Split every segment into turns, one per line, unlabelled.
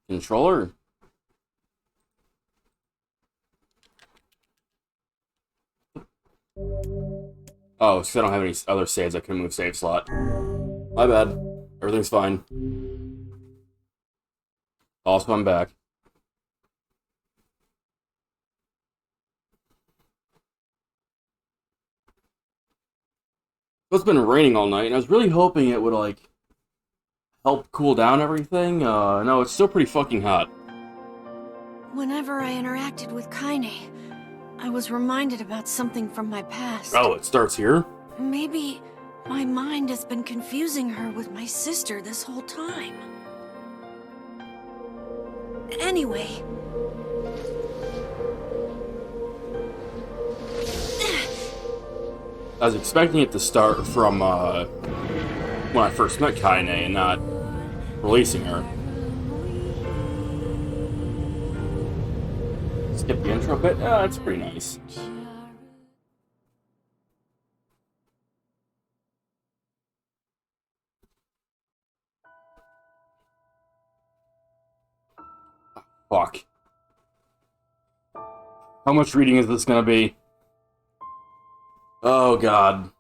Controller? Oh, so I don't have any other saves. I can move save slot. My bad. Everything's fine. Also, I'm back. It's been raining all night, and I was really hoping it would, like, help cool down everything. No, it's still pretty fucking hot.
Whenever I interacted with Kaine, I was reminded about something from my past.
Oh, it starts here?
Maybe my mind has been confusing her with my sister this whole time. Anyway...
I was expecting it to start from, when I first met Kaine and not releasing her. Skip the intro bit? That's pretty nice. Fuck. How much reading is this gonna be? Oh, God.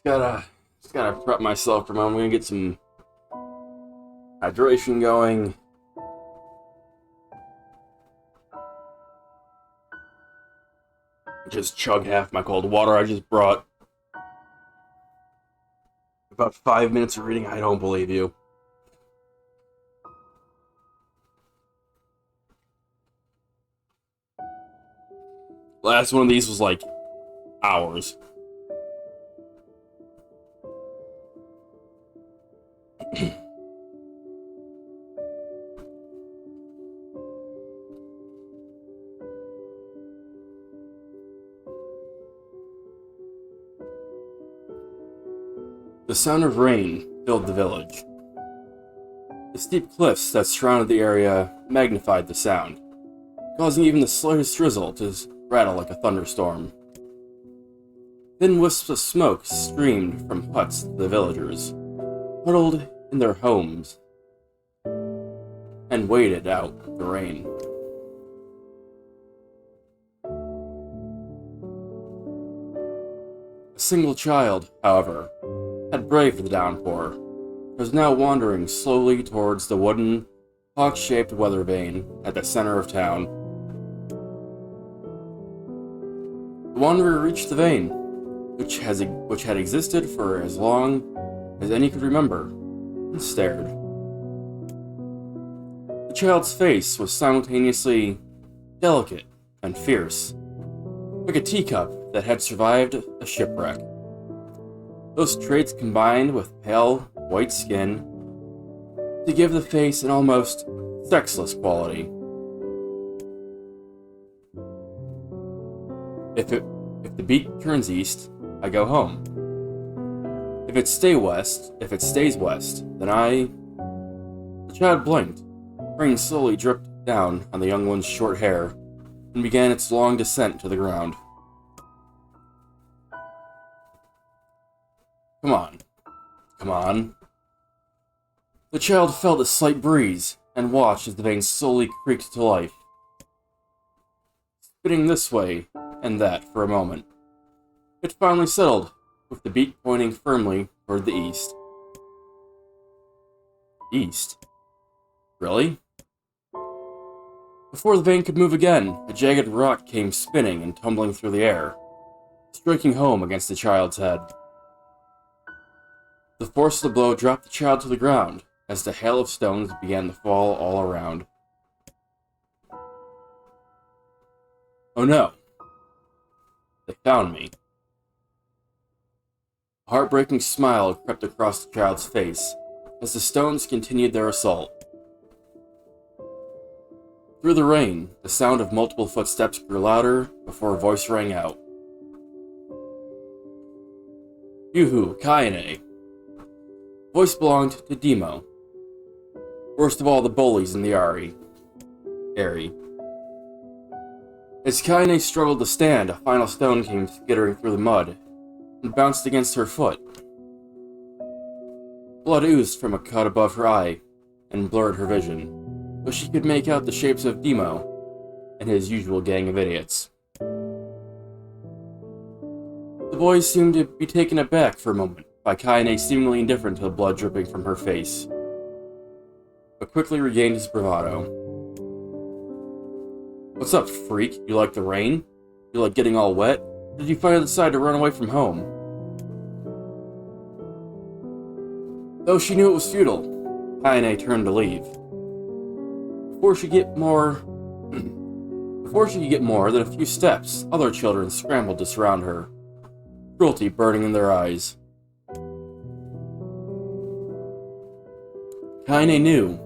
Just gotta prep myself for a moment. I'm gonna get some hydration going. Just chug half my cold water I just brought. About 5 minutes of reading, I don't believe you. Last one of these was like hours. The sound of rain filled the village. The steep cliffs that surrounded the area magnified the sound, causing even the slightest drizzle to rattle like a thunderstorm. Thin wisps of smoke streamed from huts to the villagers, huddled in their homes, and waited out the rain. A single child, however, had braved the downpour, was now wandering slowly towards the wooden, hawk-shaped weather vane at the center of town. The wanderer reached the vein, which had existed for as long as any could remember, and stared. The child's face was simultaneously delicate and fierce, like a teacup that had survived a shipwreck. Those traits combined with pale, white skin to give the face an almost sexless quality. If the beat turns east, I go home. If it stays west, then I... The child blinked. Rain slowly dripped down on the young one's short hair and began its long descent to the ground. Come on. Come on. The child felt a slight breeze and watched as the vein slowly creaked to life, spinning this way and that for a moment. It finally settled, with the beat pointing firmly toward the east. East? Really? Before the vein could move again, a jagged rock came spinning and tumbling through the air, striking home against the child's head. The force of the blow dropped the child to the ground, as the hail of stones began to fall all around. Oh no. They found me. A heartbreaking smile crept across the child's face, as the stones continued their assault. Through the rain, the sound of multiple footsteps grew louder before a voice rang out. Yoo-hoo, Kaine. Voice belonged to Demo. Worst of all the bullies in the Airy. As Kaine struggled to stand, a final stone came skittering through the mud and bounced against her foot. Blood oozed from a cut above her eye and blurred her vision, but she could make out the shapes of Demo and his usual gang of idiots. The boys seemed to be taken aback for a moment by Kaine seemingly indifferent to the blood dripping from her face, but quickly regained his bravado. "What's up, freak? You like the rain? You like getting all wet? Or did you finally decide to run away from home?" Though she knew it was futile, Kaine turned to leave. Before she could get more than a few steps, other children scrambled to surround her, cruelty burning in their eyes. Kaine knew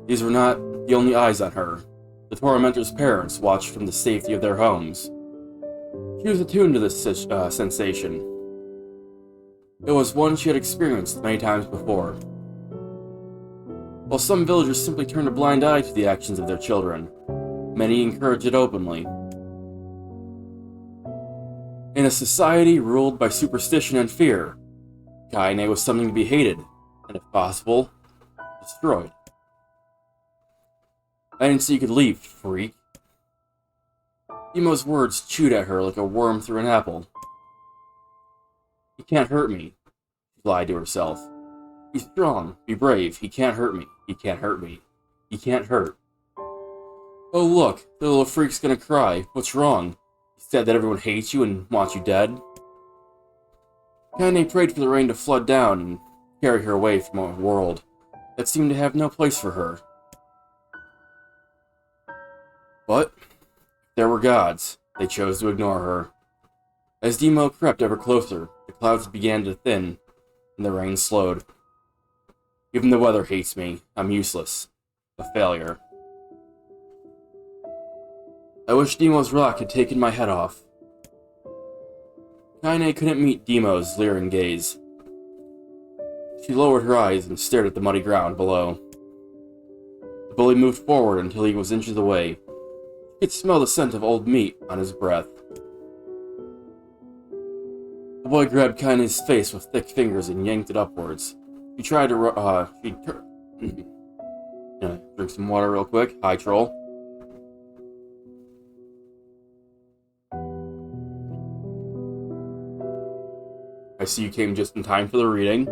these were not the only eyes on her. The tormentor's parents watched from the safety of their homes. She was attuned to this sensation. It was one she had experienced many times before. While some villagers simply turned a blind eye to the actions of their children, many encouraged it openly. In a society ruled by superstition and fear, Kaine was something to be hated, and if possible, destroyed. "I didn't say you could leave, freak." Demo's words chewed at her like a worm through an apple. "He can't hurt me," she lied to herself. "Be strong, be brave, he can't hurt me, he can't hurt me, he can't hurt." "Oh look, the little freak's gonna cry. What's wrong? He said that everyone hates you and wants you dead?" Kaine prayed for the rain to flood down and carry her away from a world that seemed to have no place for her. But there were gods. They chose to ignore her. As Demo crept ever closer, the clouds began to thin, and the rain slowed. "Even the weather hates me. I'm useless. A failure. I wish Demo's rock had taken my head off." Kaine couldn't meet Demo's leering gaze. She lowered her eyes and stared at the muddy ground below. The bully moved forward until he was inches away. She could smell the scent of old meat on his breath. The boy grabbed Kaine's face with thick fingers and yanked it upwards. She tried to drink some water real quick. Hi, troll. I see you came just in time for the reading.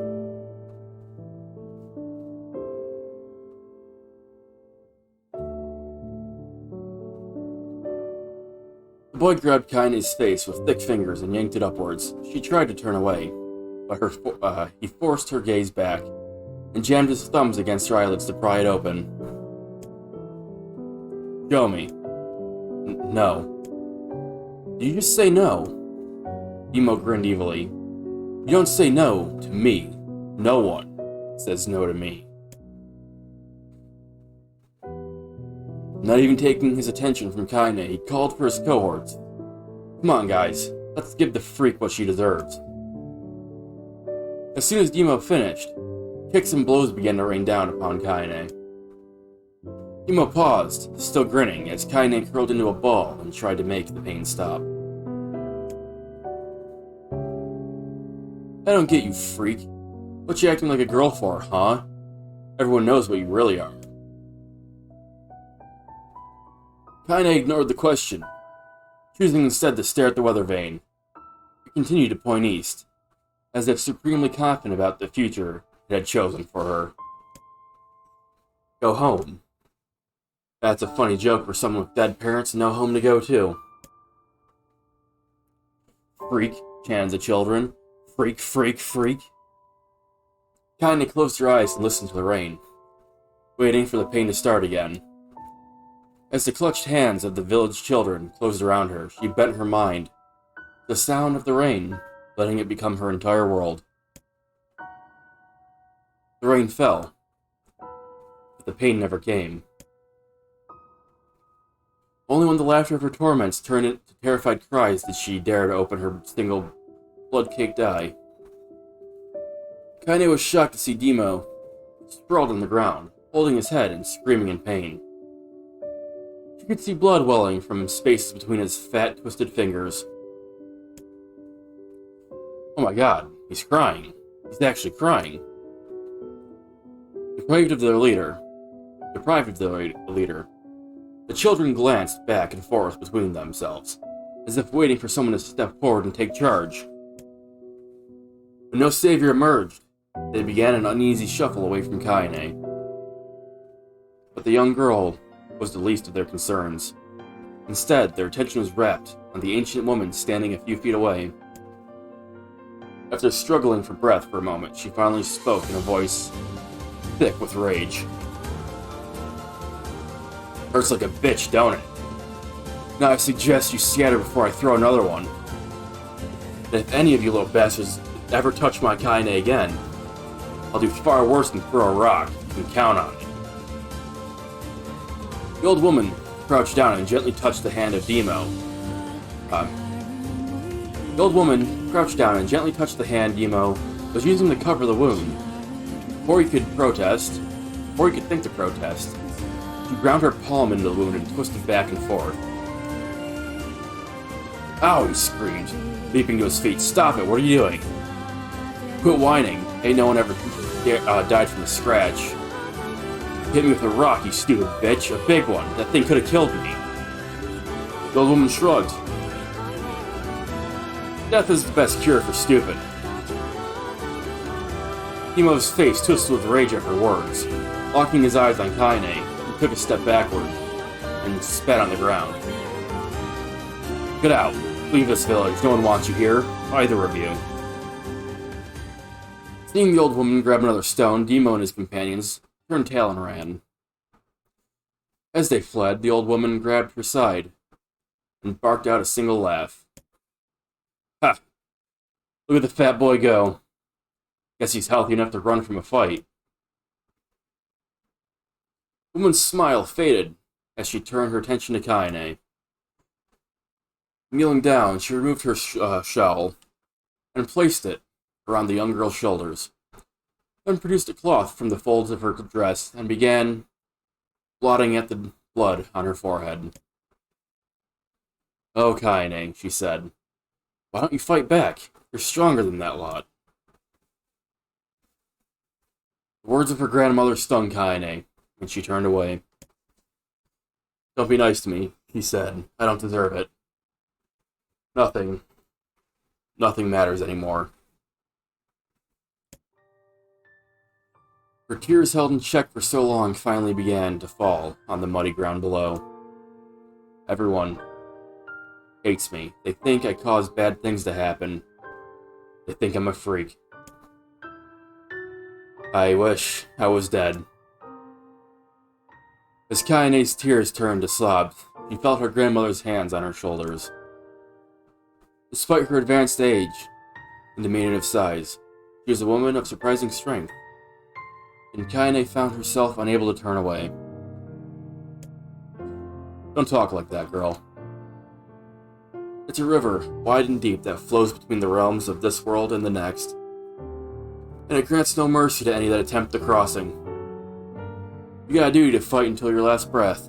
The boy grabbed Kaine's face with thick fingers and yanked it upwards. She tried to turn away, but he forced her gaze back and jammed his thumbs against her eyelids to pry it open. "Show me." No." "Did you just say no?" Demo grinned evilly. "You don't say no to me. No one says no to me." Not even taking his attention from Kaine, he called for his cohorts. "Come on, guys. Let's give the freak what she deserves." As soon as Demo finished, kicks and blows began to rain down upon Kaine. Demo paused, still grinning, as Kaine curled into a ball and tried to make the pain stop. "I don't get you, freak. What you acting like a girl for, huh? Everyone knows what you really are." Kaine ignored the question, choosing instead to stare at the weather vane. It continued to point east, as if supremely confident about the future it had chosen for her. Go home. That's a funny joke for someone with dead parents and no home to go to. "Freak," chanted the children. "Freak, freak, freak." Kaine closed her eyes and listened to the rain, waiting for the pain to start again. As the clutched hands of the village children closed around her, she bent her mind. The sound of the rain, letting it become her entire world. The rain fell, but the pain never came. Only when the laughter of her torments turned into terrified cries did she dare to open her single blood-caked eye. Kaine was shocked to see Demo sprawled on the ground, holding his head and screaming in pain. She could see blood welling from spaces between his fat, twisted fingers. Oh my god, he's crying. He's actually crying. Deprived of their leader, the children glanced back and forth between themselves, as if waiting for someone to step forward and take charge. When no savior emerged, they began an uneasy shuffle away from Kaine. But the young girl was the least of their concerns. Instead, their attention was wrapped on the ancient woman standing a few feet away. After struggling for breath for a moment, she finally spoke in a voice thick with rage. Hurts like a bitch, don't it? Now I suggest you scatter before I throw another one. And if any of you little bastards ever touch my Kaine again, I'll do far worse than throw a rock. You can count on it. The old woman crouched down and gently touched the hand of Demo. The old woman crouched down and gently touched the hand Demo was using to cover the wound. Before he could think to protest, she ground her palm into the wound and twisted back and forth. Ow, he screamed, leaping to his feet. Stop it, what are you doing? Quit whining. Ain't no one ever died from a scratch. Hit me with a rock, you stupid bitch. A big one. That thing could have killed me. The old woman shrugged. Death is the best cure for stupid. Demo's face twisted with rage at her words. Locking his eyes on Kaine, he took a step backward and spat on the ground. Get out. Leave this village. No one wants you here. Either of you. Seeing the old woman grab another stone, Demo and his companions turned tail and ran. As they fled, the old woman grabbed her side and barked out a single laugh. Ha! Look at the fat boy go. Guess he's healthy enough to run from a fight. The woman's smile faded as she turned her attention to Kaine. Kneeling down, she removed her shawl and placed it around the young girl's shoulders, then produced a cloth from the folds of her dress and began blotting at the blood on her forehead. Oh, Kaine, she said, why don't you fight back? You're stronger than that lot. The words of her grandmother stung Kaine, and she turned away. Don't be nice to me, he said. I don't deserve it. Nothing matters anymore. Her tears held in check for so long finally began to fall on the muddy ground below. Everyone hates me. They think I cause bad things to happen. They think I'm a freak. I wish I was dead. As Kaine's tears turned to sobs, she felt her grandmother's hands on her shoulders. Despite her advanced age and diminutive size, she was a woman of surprising strength, and Kaine found herself unable to turn away. Don't talk like that, girl. It's a river, wide and deep, that flows between the realms of this world and the next, and it grants no mercy to any that attempt the crossing. You got a duty to fight until your last breath.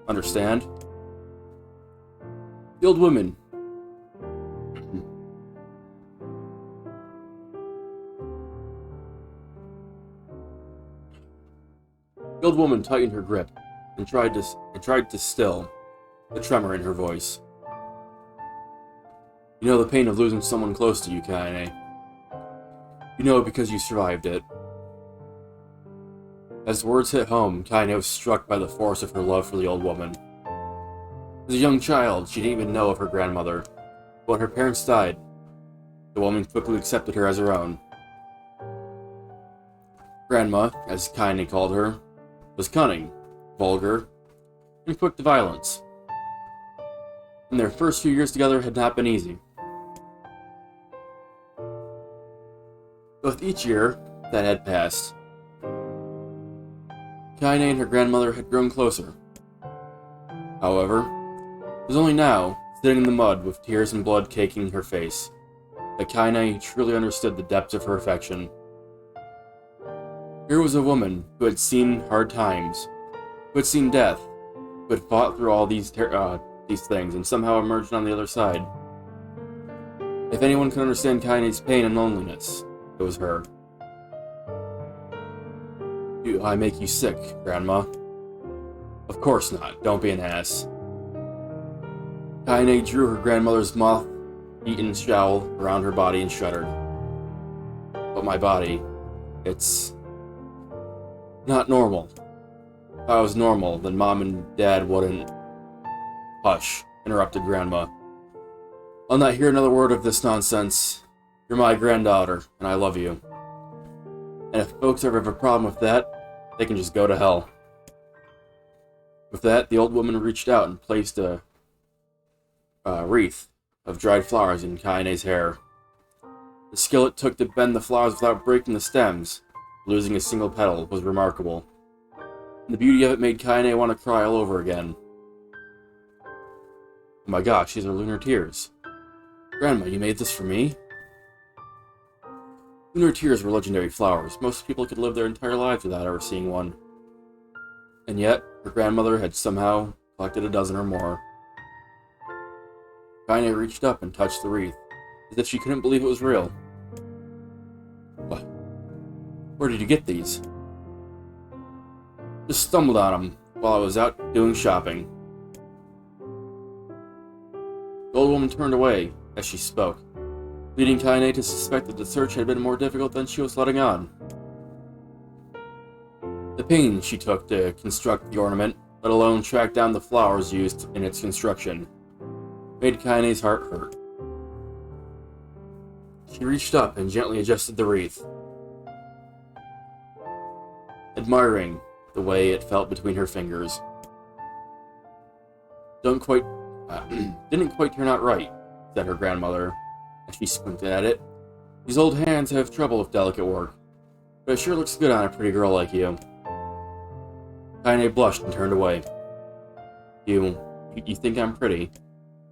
Understand? The old woman. The old woman tightened her grip and tried to still the tremor in her voice. You know the pain of losing someone close to you, Kaine. You know it because you survived it. As the words hit home, Kaine was struck by the force of her love for the old woman. As a young child, she didn't even know of her grandmother, but when her parents died, the woman quickly accepted her as her own. Grandma, as Kaine called her, was cunning, vulgar, and quick to violence. And their first few years together had not been easy. With each year that had passed, Kaine and her grandmother had grown closer. However, it was only now, sitting in the mud with tears and blood caking her face, that Kaine truly understood the depths of her affection. Here was a woman who had seen hard times, who had seen death, who who had fought through all these things and somehow emerged on the other side. If anyone could understand Kaine's pain and loneliness, it was her. Do I make you sick, Grandma? Of course not. Don't be an ass. Kaine drew her grandmother's moth-eaten shawl around her body and shuddered. But my body, it's not normal. If I was normal, then Mom and Dad wouldn't... Hush, interrupted Grandma. I'll not hear another word of this nonsense. You're my granddaughter, and I love you. And if folks ever have a problem with that, they can just go to hell. With that, the old woman reached out and placed a wreath of dried flowers in Kaine's hair. The skill it took to bend the flowers without breaking the stems, losing a single petal, was remarkable. And the beauty of it made Kaine want to cry all over again. Oh my gosh, these are lunar tears. Grandma, you made this for me? Lunar tears were legendary flowers. Most people could live their entire lives without ever seeing one. And yet, her grandmother had somehow collected a dozen or more. Kaine reached up and touched the wreath, as if she couldn't believe it was real. What? Where did you get these? Just stumbled on them while I was out doing shopping. The old woman turned away as she spoke, leading Kaine to suspect that the search had been more difficult than she was letting on. The pains she took to construct the ornament, let alone track down the flowers used in its construction, made Kaine's heart hurt. She reached up and gently adjusted the wreath, admiring the way it felt between her fingers. Didn't quite turn out right, said her grandmother, as she squinted at it. These old hands have trouble with delicate work, but it sure looks good on a pretty girl like you. Kaine blushed and turned away. You think I'm pretty?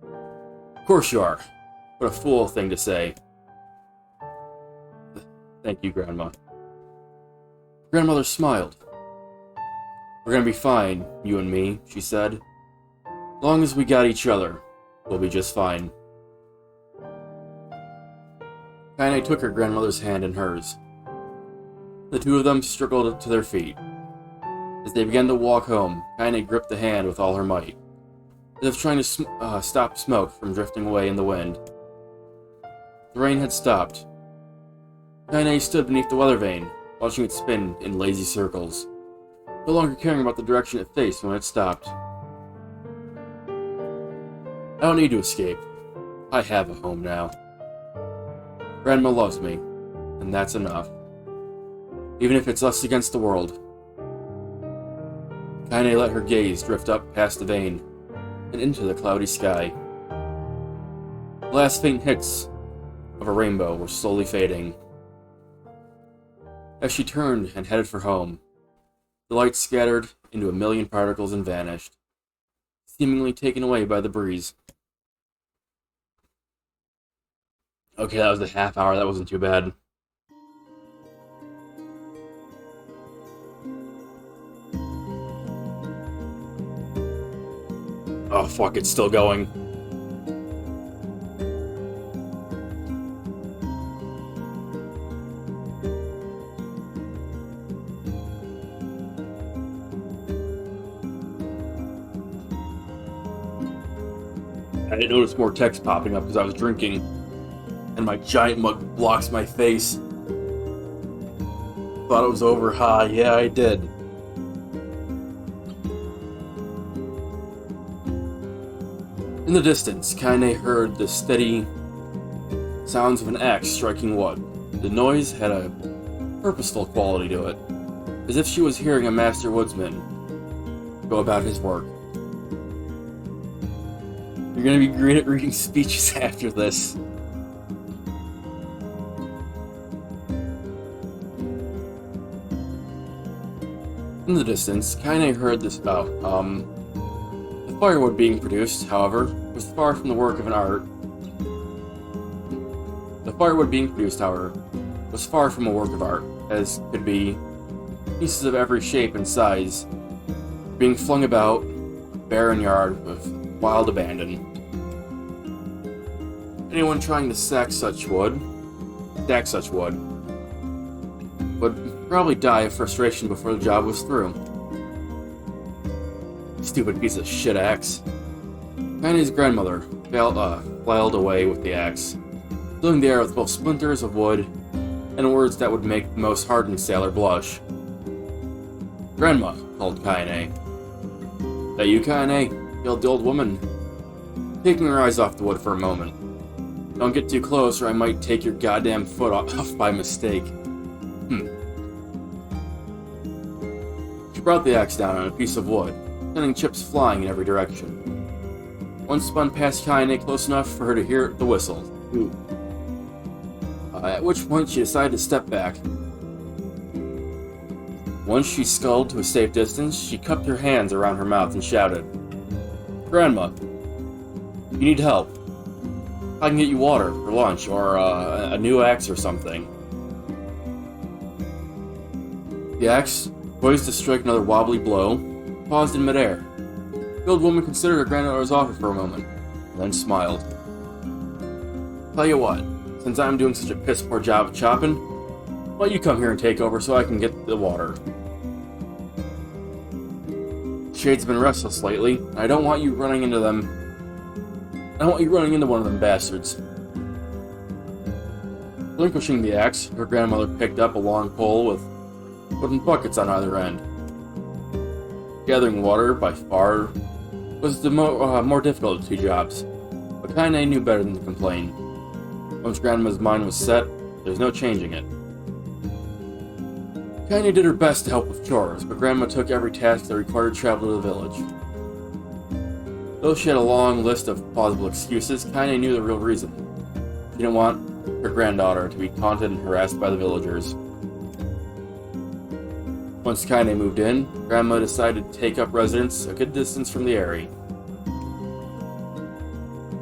Of course you are. What a fool thing to say. Thank you, Grandma. Grandmother smiled. We're gonna be fine, you and me, she said. As long as we got each other, we'll be just fine. Kaine took her grandmother's hand in hers. The two of them struggled to their feet. As they began to walk home, Kaine gripped the hand with all her might, as if trying to stop smoke from drifting away in the wind. The rain had stopped. Kaine stood beneath the weather vane, watching it spin in lazy circles, no longer caring about the direction it faced when it stopped. I don't need to escape. I have a home now. Grandma loves me, and that's enough. Even if it's us against the world. Kaine let her gaze drift up past the vane and into the cloudy sky. The last faint hits of a rainbow were slowly fading. As she turned and headed for home, the light scattered into a million particles and vanished, seemingly taken away by the breeze. Okay, that was a half hour. That wasn't too bad. Oh, fuck, it's still going. I didn't notice more text popping up because I was drinking, and my giant mug blocks my face. Thought it was over. Ha, yeah, I did. In the distance, Kaine heard the steady sounds of an axe striking wood. The noise had a purposeful quality to it, as if she was hearing a master woodsman go about his work. You're gonna be great at reading speeches after this. In the distance, Kaine heard this the firewood being produced, however, was far from the work of an art. The firewood being produced, however, was far from a work of art, as could be pieces of every shape and size being flung about barren yard with wild abandon. Anyone trying to stack such wood, would probably die of frustration before the job was through. Stupid piece of shit axe. Kaine's grandmother flailed away with the axe, filling the air with both splinters of wood and words that would make the most hardened sailor blush. "Grandma," called Kaine. "That you, Kaine?" yelled the old woman, taking her eyes off the wood for a moment. "Don't get too close or I might take your goddamn foot off by mistake." She brought the axe down on a piece of wood, sending chips flying in every direction. One spun past Kaine close enough for her to hear the whistle. At which point she decided to step back. Once she sculled to a safe distance, she cupped her hands around her mouth and shouted, "Grandma, you need help. I can get you water for lunch, or a new axe or something." The axe, poised to strike another wobbly blow, paused in midair. The old woman considered her granddaughter's offer for a moment, then smiled. "Tell you what, since I'm doing such a piss-poor job of chopping, why don't you come here and take over so I can get the water? Shade's been restless lately, and I don't want you running into them. I don't want you running into one of them bastards." Relinquishing the axe, her grandmother picked up a long pole with wooden buckets on either end. Gathering water, by far, was the more difficult of the two jobs, but Kaine knew better than to complain. Once Grandma's mind was set, there's no changing it. Kaine did her best to help with chores, but Grandma took every task that required travel to the village. Though she had a long list of plausible excuses, Kaine knew the real reason. She didn't want her granddaughter to be taunted and harassed by the villagers. Once Kaine moved in, Grandma decided to take up residence a good distance from the area.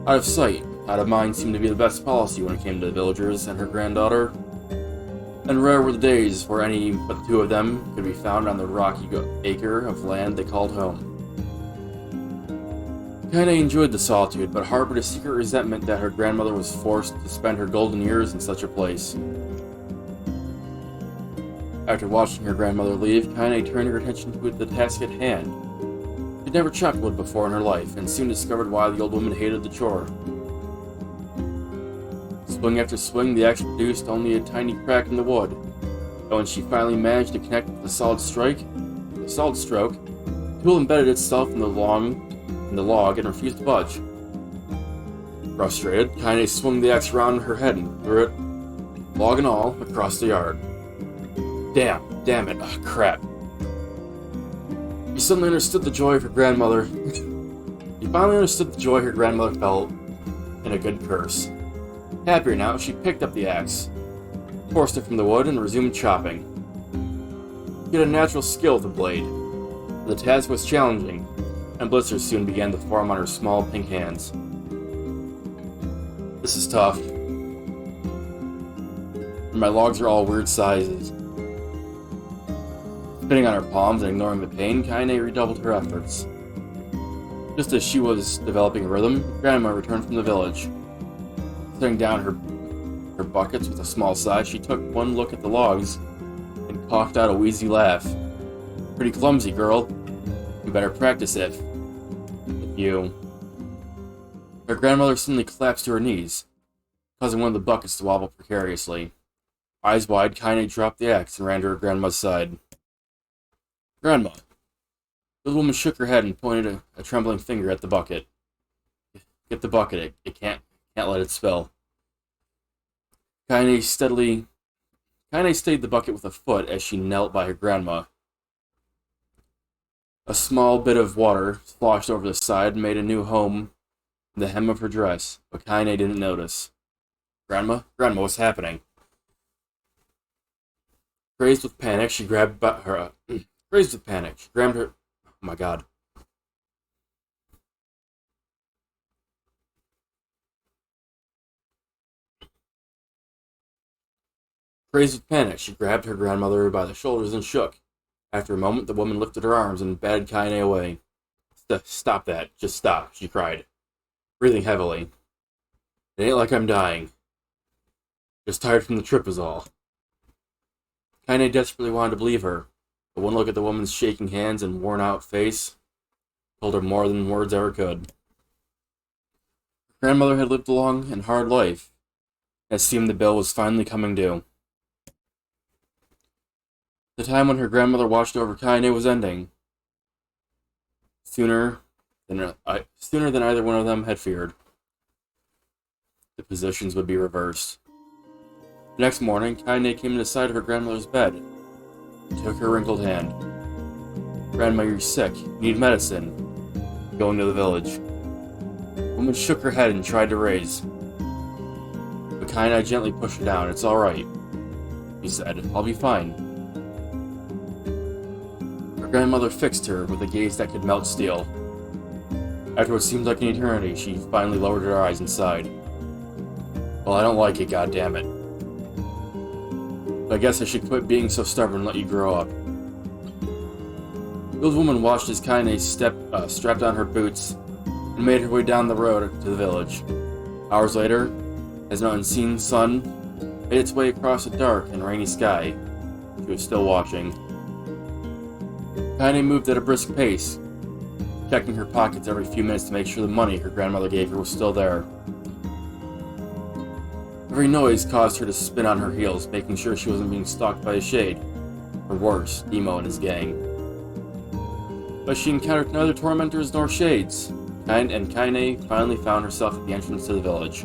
Out of sight, out of mind seemed to be the best policy when it came to the villagers and her granddaughter, and rare were the days where any but the two of them could be found on the rocky acre of land they called home. Kaine enjoyed the solitude, but harbored a secret resentment that her grandmother was forced to spend her golden years in such a place. After watching her grandmother leave, Kaine turned her attention to the task at hand. She'd never chopped wood before in her life, and soon discovered why the old woman hated the chore. Swing after swing, the axe produced only a tiny crack in the wood, but when she finally managed to connect with the solid stroke, the tool embedded itself in the log and refused to budge. Frustrated, Kaine swung the axe around her head and threw it, log and all, across the yard. Damn it, crap. She suddenly understood the joy of her grandmother. She finally understood the joy her grandmother felt in a good curse. Happier now, she picked up the axe, forced it from the wood, and resumed chopping. She had a natural skill with the blade. The task was challenging, and blisters soon began to form on her small pink hands. "This is tough. And my logs are all weird sizes." Spinning on her palms and ignoring the pain, Kaine redoubled her efforts. Just as she was developing a rhythm, Grandma returned from the village. Setting down her buckets with a small sigh, she took one look at the logs and coughed out a wheezy laugh. "Pretty clumsy, girl. You better practice it. If you..." Her grandmother suddenly collapsed to her knees, causing one of the buckets to wobble precariously. Eyes wide, Kaine dropped the axe and ran to her grandma's side. "Grandma." The woman shook her head and pointed a trembling finger at the bucket. "Get the bucket. It can't let it spill." Kaine stayed the bucket with a foot as she knelt by her grandma. A small bit of water sloshed over the side and made a new home in the hem of her dress, but Kaine didn't notice. Grandma, what's happening?" Crazed with panic, she grabbed her... Crazed with panic, she grabbed her... Oh my god. Crazed with panic, she grabbed her grandmother by the shoulders and shook. After a moment, the woman lifted her arms and batted Kaine away. Stop that. Just stop, she cried, breathing heavily. It ain't like I'm dying. Just tired from the trip is all. Kaine desperately wanted to believe her, but one look at the woman's shaking hands and worn-out face told her more than words ever could. Her grandmother had lived a long and hard life, and it seemed the bill was finally coming due. The time when her grandmother watched over Kaine was ending, sooner than either one of them had feared. The positions would be reversed. The next morning, Kaine came to the side of her grandmother's bed and took her wrinkled hand. Grandma, you're sick. You need medicine. Going to the village. The woman shook her head and tried to raise. But Kaine gently pushed her down. It's all right, he said. I'll be fine. Her grandmother fixed her with a gaze that could melt steel. After what seemed like an eternity, she finally lowered her eyes and sighed. Well, I don't like it, goddammit. But I guess I should quit being so stubborn and let you grow up. The old woman watched as Kaine strapped on her boots and made her way down the road to the village. Hours later, as an unseen sun made its way across a dark and rainy sky, she was still watching. Kaine moved at a brisk pace, checking her pockets every few minutes to make sure the money her grandmother gave her was still there. Every noise caused her to spin on her heels, making sure she wasn't being stalked by a shade, or worse, Demo and his gang. But she encountered neither tormentors nor shades, and Kaine finally found herself at the entrance to the village.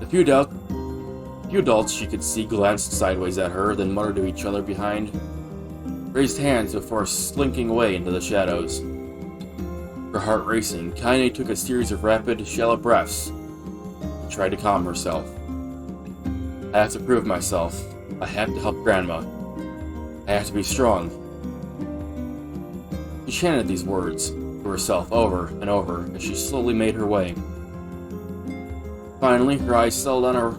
The few adults she could see glanced sideways at her, then muttered to each other behind, raised hands before slinking away into the shadows. Her heart racing, Kaine took a series of rapid, shallow breaths and tried to calm herself. I have to prove myself. I have to help Grandma. I have to be strong. She chanted these words to herself over and over as she slowly made her way. Finally, her eyes settled on a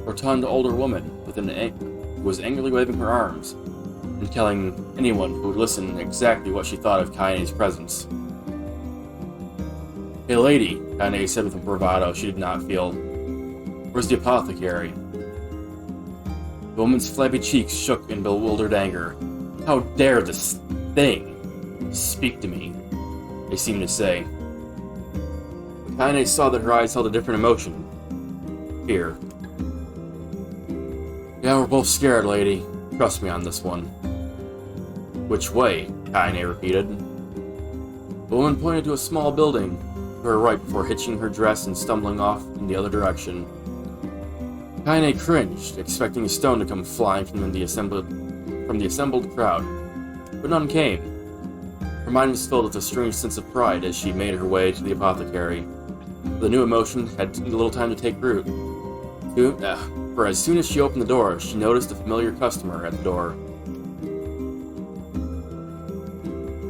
rotund older woman who was angrily waving her arms and telling anyone who would listen exactly what she thought of Kaine's presence. Hey lady, Kaine said with a bravado she did not feel. Where's the apothecary? The woman's flabby cheeks shook in bewildered anger. How dare this thing speak to me, they seemed to say. Kaine saw that her eyes held a different emotion. Fear. Yeah, we're both scared, lady. Trust me on this one. Which way? Kaine repeated. The woman pointed to a small building to her right before hitching her dress and stumbling off in the other direction. Kaine cringed, expecting a stone to come flying from the assembled crowd, but none came. Her mind was filled with a strange sense of pride as she made her way to the apothecary. The new emotion had little time to take root. For as soon as she opened the door, she noticed a familiar customer at the door.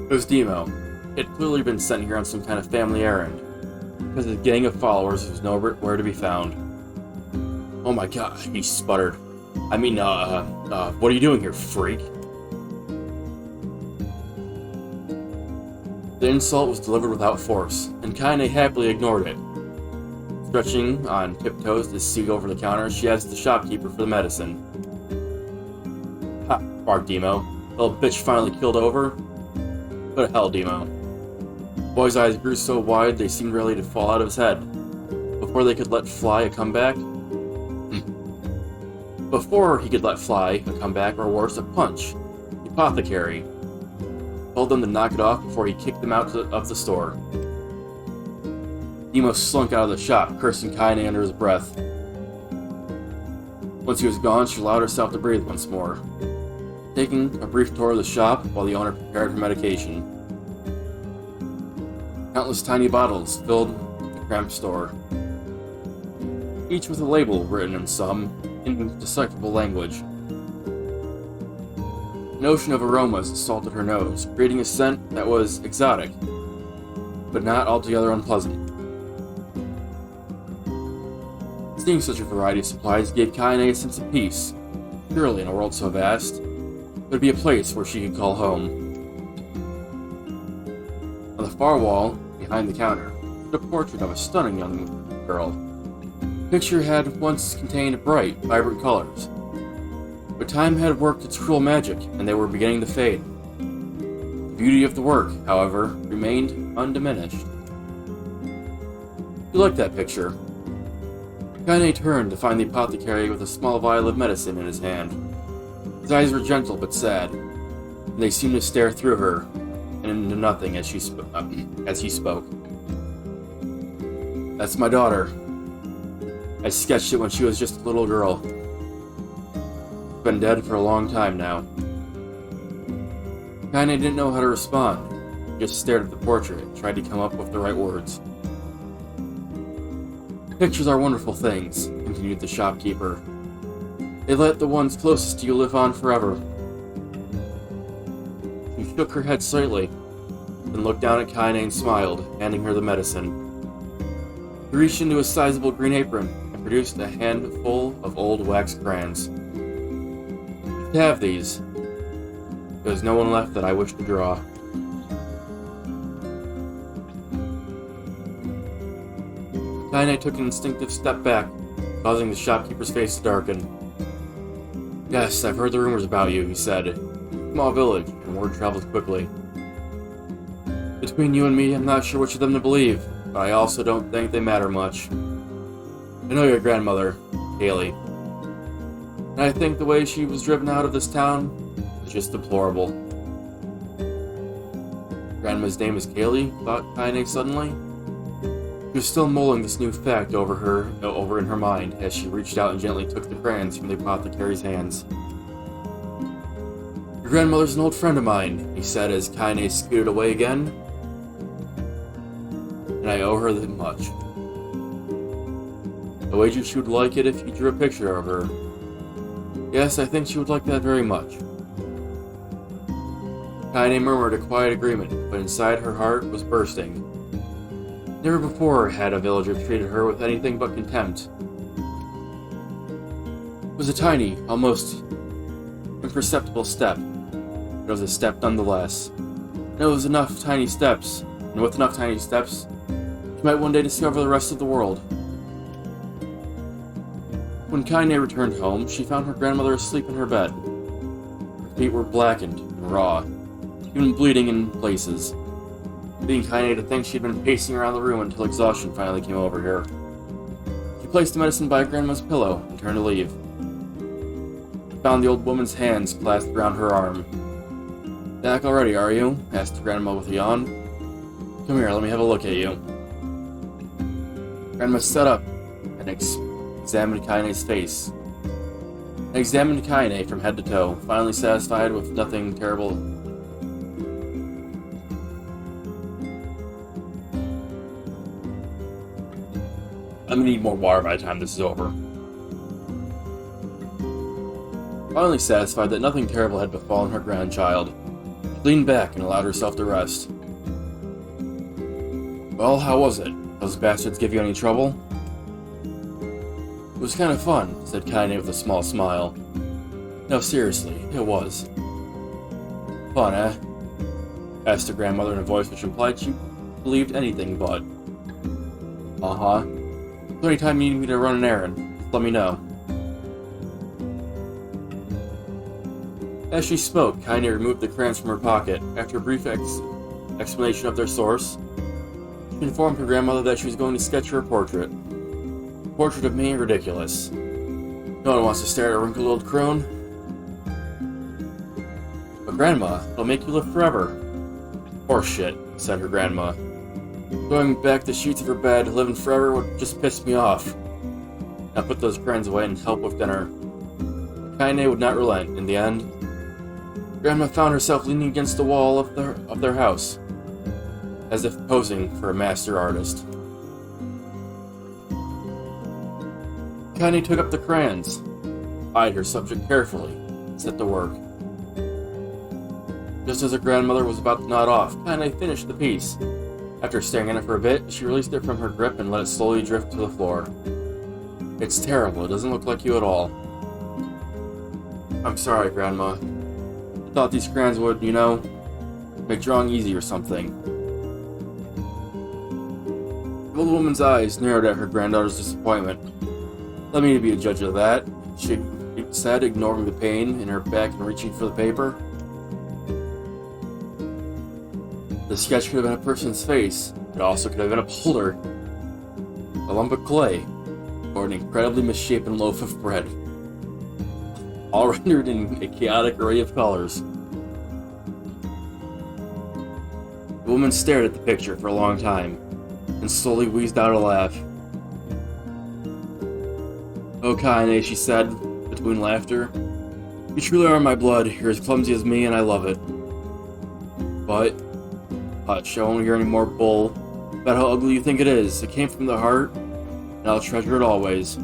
It was Demo. He had clearly been sent here on some kind of family errand, because his gang of followers was nowhere to be found. Oh my god, he sputtered. I mean, what are you doing here, freak? The insult was delivered without force, and Kaine happily ignored it. Stretching on tiptoes to see over the counter, she asked the shopkeeper for the medicine. Ha, barked Demo. The little bitch finally killed over? What the hell, Demo? The boy's eyes grew so wide they seemed ready to fall out of his head. Before they could let fly a comeback, or worse, a punch, the apothecary told them to knock it off before he kicked them out of the store. Demo slunk out of the shop, cursing Kaine under his breath. Once he was gone, she allowed herself to breathe once more, taking a brief tour of the shop while the owner prepared her medication. Countless tiny bottles filled the cramped store, each with a label written in some indecipherable language. An ocean of aromas assaulted her nose, creating a scent that was exotic, but not altogether unpleasant. Seeing such a variety of supplies gave Kaine a sense of peace. Surely, in a world so vast, there'd be a place where she could call home. far wall, behind the counter, stood a portrait of a stunning young girl. The picture had once contained bright, vibrant colors, but time had worked its cruel magic, and they were beginning to fade. The beauty of the work, however, remained undiminished. You like that picture? Kaine turned to find the apothecary with a small vial of medicine in his hand. His eyes were gentle but sad, and they seemed to stare through her and into nothing as he spoke. That's my daughter. I sketched it when she was just a little girl. She's been dead for a long time now. Kaine didn't know how to respond. He just stared at the portrait and tried to come up with the right words. Pictures are wonderful things, continued the shopkeeper. They let the ones closest to you live on forever. She shook her head slightly, then looked down at Kaine and smiled, handing her the medicine. He reached into a sizable green apron and produced a handful of old wax crayons. You should have these. There's no one left that I wish to draw. Kaine took an instinctive step back, causing the shopkeeper's face to darken. Yes, I've heard the rumors about you, he said. Small village, and word travels quickly. Between you and me, I'm not sure which of them to believe, but I also don't think they matter much. I know your grandmother, Haley, and I think the way she was driven out of this town is just deplorable. Grandma's name is Kaylee, thought Kaine suddenly. She was still mulling this new fact over in her mind as she reached out and gently took the crayons from the apothecary's hands. Your grandmother's an old friend of mine, he said as Kaine scooted away again. And I owe her that much. I wager she would like it if you drew a picture of her. Yes, I think she would like that very much. Kaine murmured a quiet agreement, but inside her heart was bursting. Never before had a villager treated her with anything but contempt. It was a tiny, almost imperceptible step, but it was a step nonetheless. And it was enough tiny steps, and with enough tiny steps, she might one day discover the rest of the world. When Kaine returned home, she found her grandmother asleep in her bed. Her feet were blackened and raw, even bleeding in places, leading Kaine to think she'd been pacing around the room until exhaustion finally came over her. She placed the medicine by Grandma's pillow and turned to leave. She found the old woman's hands clasped around her arm. Back already, are you? Asked Grandma with a yawn. Come here, let me have a look at you. Grandma sat up and examined Kaine's face. And examined Kaine from head to toe, finally satisfied with nothing terrible. I'm gonna need more water by the time this is over. Finally satisfied that nothing terrible had befallen her grandchild, she leaned back and allowed herself to rest. Well, how was it? Those bastards give you any trouble? It was kind of fun, said Kaine with a small smile. No, seriously, it was. Fun, eh? Asked her grandmother in a voice which implied she believed anything but. Uh-huh. So anytime you need me to run an errand, just let me know. As she spoke, Kaine removed the crayons from her pocket. After a brief explanation of their source, she informed her grandmother that she was going to sketch her a portrait. A portrait of me? Ridiculous. No one wants to stare at a wrinkled old crone. But Grandma, it'll make you live forever. Horseshit, said her grandma. Going back to the sheets of her bed, living forever would just piss me off. I put those crayons away and help with dinner. But Kaine would not relent. In the end, Grandma found herself leaning against the wall of their house, as if posing for a master artist. Kaine took up the crayons, eyed her subject carefully, and set to work. Just as her grandmother was about to nod off, Kaine finished the piece. After staring at it for a bit, she released it from her grip and let it slowly drift to the floor. It's terrible, it doesn't look like you at all. I'm sorry, Grandma. I thought these crayons would, make drawing easy or something. The old woman's eyes narrowed at her granddaughter's disappointment. Let me be a judge of that, she said, ignoring the pain in her back and reaching for the paper. The sketch could have been a person's face. It also could have been a boulder, a lump of clay, or an incredibly misshapen loaf of bread, all rendered in a chaotic array of colors. The woman stared at the picture for a long time, and slowly wheezed out a laugh. "Oh, Kaine," she said, between laughter. "You truly are my blood. You're as clumsy as me, and I love it. But, hush, I won't hear any more bull about how ugly you think it is. It came from the heart, and I'll treasure it always."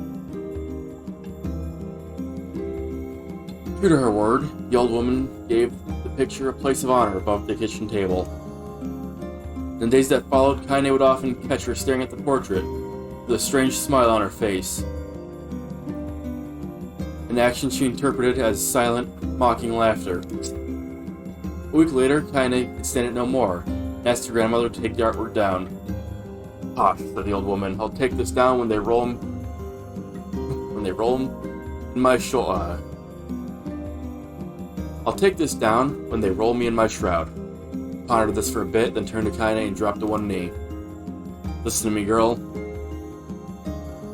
True to her word, the old woman gave the picture a place of honor above the kitchen table. In the days that followed, Kaine would often catch her staring at the portrait, with a strange smile on her face. An action she interpreted as silent, mocking laughter. A week later, Kaine could stand it no more, and asked her grandmother to take the artwork down. "Hush," said the old woman. "I'll take this down when they roll 'em in my I'll take this down when they roll me in my shroud." Pondered this for a bit, then turned to Kaine and dropped to one knee. "Listen to me, girl.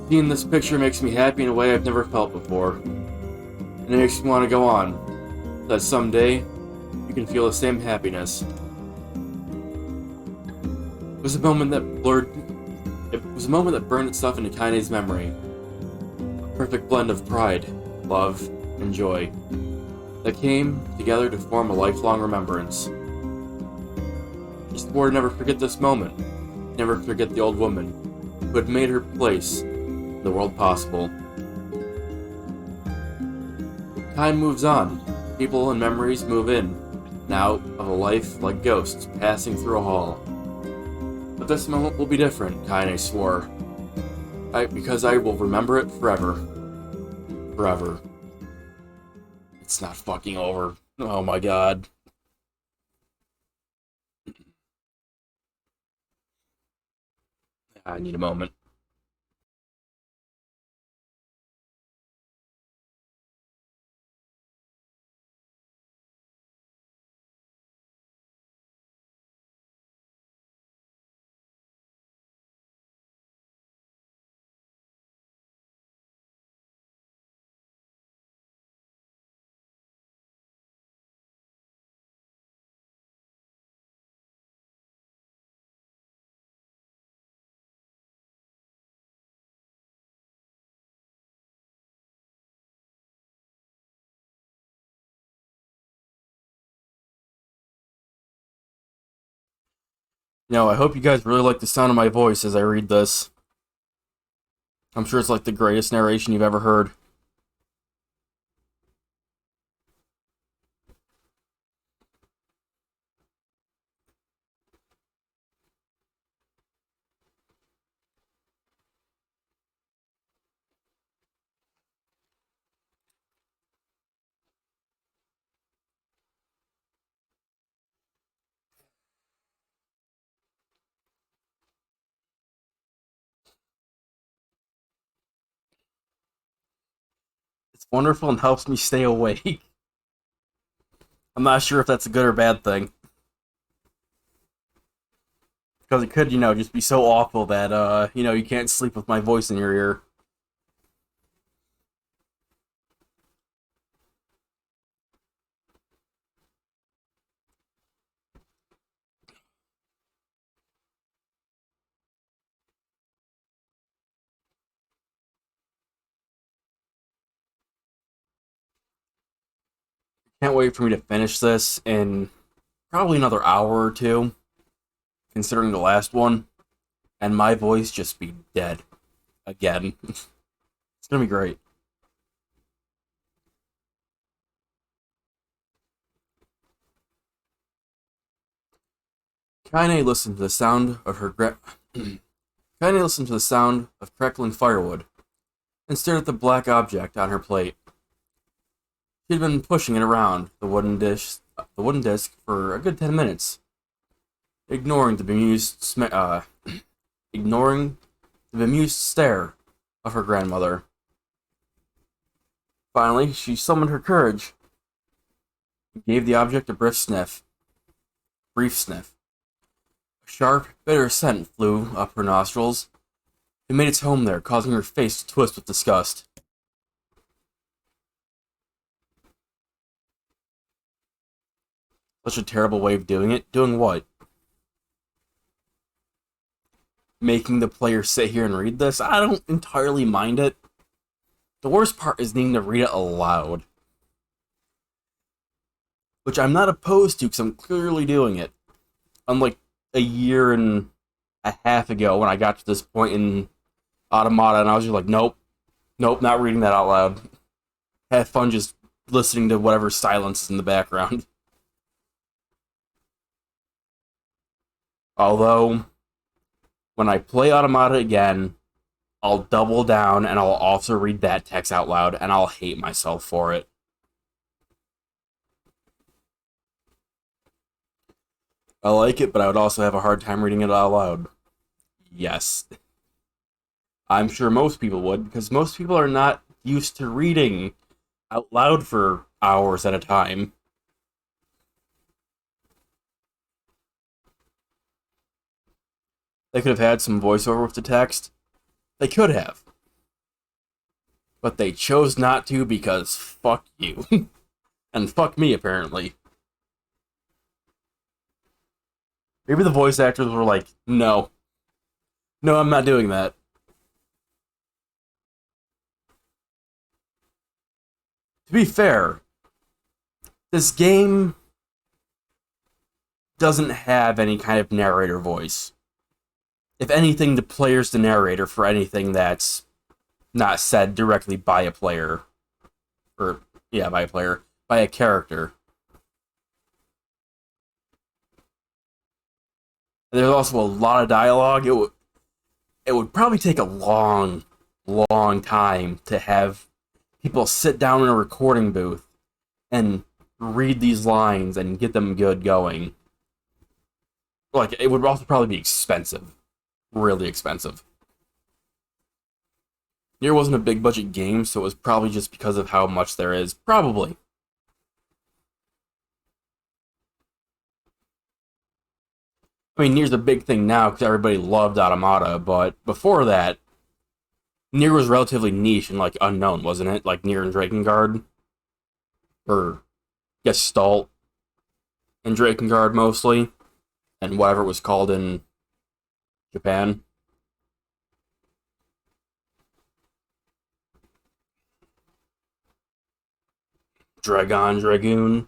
Seeing this picture makes me happy in a way I've never felt before. And it makes me want to go on, so that someday you can feel the same happiness." It was a moment that burned itself into Kaine's memory. A perfect blend of pride, love, and joy that came together to form a lifelong remembrance. She swore to never forget this moment, never forget the old woman who had made her place in the world possible. Time moves on. People and memories move in and out of a life like ghosts passing through a hall. But this moment will be different, Kaine swore. Because I will remember it forever. Forever. It's not fucking over. Oh my god. I need a moment. I hope you guys really like the sound of my voice as I read this. I'm sure it's like the greatest narration you've ever heard. It's wonderful and helps me stay awake. I'm not sure if that's a good or bad thing. Because it could, just be so awful that, you can't sleep with my voice in your ear. Can't wait for me to finish this in probably another hour or two, considering the last one, and my voice just be dead again. It's gonna be great. Kaine listened to the sound of Kaine listened to the sound of crackling firewood, and stared at the black object on her plate. She had been pushing it around the wooden disc for a good 10 minutes, ignoring the ignoring the bemused stare of her grandmother. Finally, she summoned her courage and gave the object a brief sniff. A sharp, bitter scent flew up her nostrils. It made its home there, causing her face to twist with disgust. Such a terrible way of doing it. Doing what? Making the player sit here and read this? I don't entirely mind it. The worst part is needing to read it aloud. Which I'm not opposed to, because I'm clearly doing it. Unlike a year and a half ago when I got to this point in Automata, and I was just like, nope, not reading that out loud. Have fun just listening to whatever silence is in the background. Although, when I play Automata again, I'll double down and I'll also read that text out loud, and I'll hate myself for it. I like it, but I would also have a hard time reading it out loud. Yes. I'm sure most people would, because most people are not used to reading out loud for hours at a time. They could have had some voiceover with the text. They could have. But they chose not to because fuck you. And fuck me, apparently. Maybe the voice actors were like, no. No, I'm not doing that. To be fair, this game doesn't have any kind of narrator voice. If anything, the player's the narrator for anything that's not said directly by a player. Or, yeah, by a player. By a character. There's also a lot of dialogue. It would probably take a long time to have people sit down in a recording booth and read these lines and get them good going. Like, it would also probably be expensive. Really expensive. NieR wasn't a big budget game, so it was probably just because of how much there is. Probably. I mean, NieR's a big thing now because everybody loved Automata, but before that, NieR was relatively niche and, like, unknown, wasn't it? Like, NieR and Drakengard. Or Gestalt and Drakengard, mostly. And whatever it was called in Japan. Dragoon.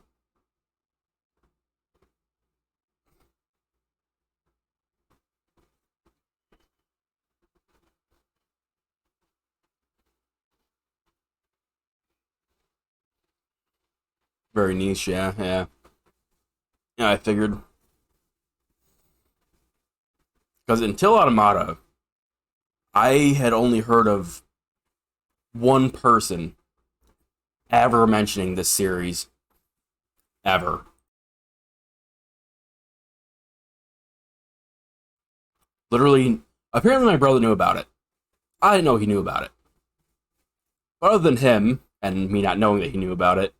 Very niche, yeah. Yeah, I figured. Because until Automata, I had only heard of one person ever mentioning this series. Ever. Literally, apparently my brother knew about it. I didn't know he knew about it. But other than him, and me not knowing that he knew about it,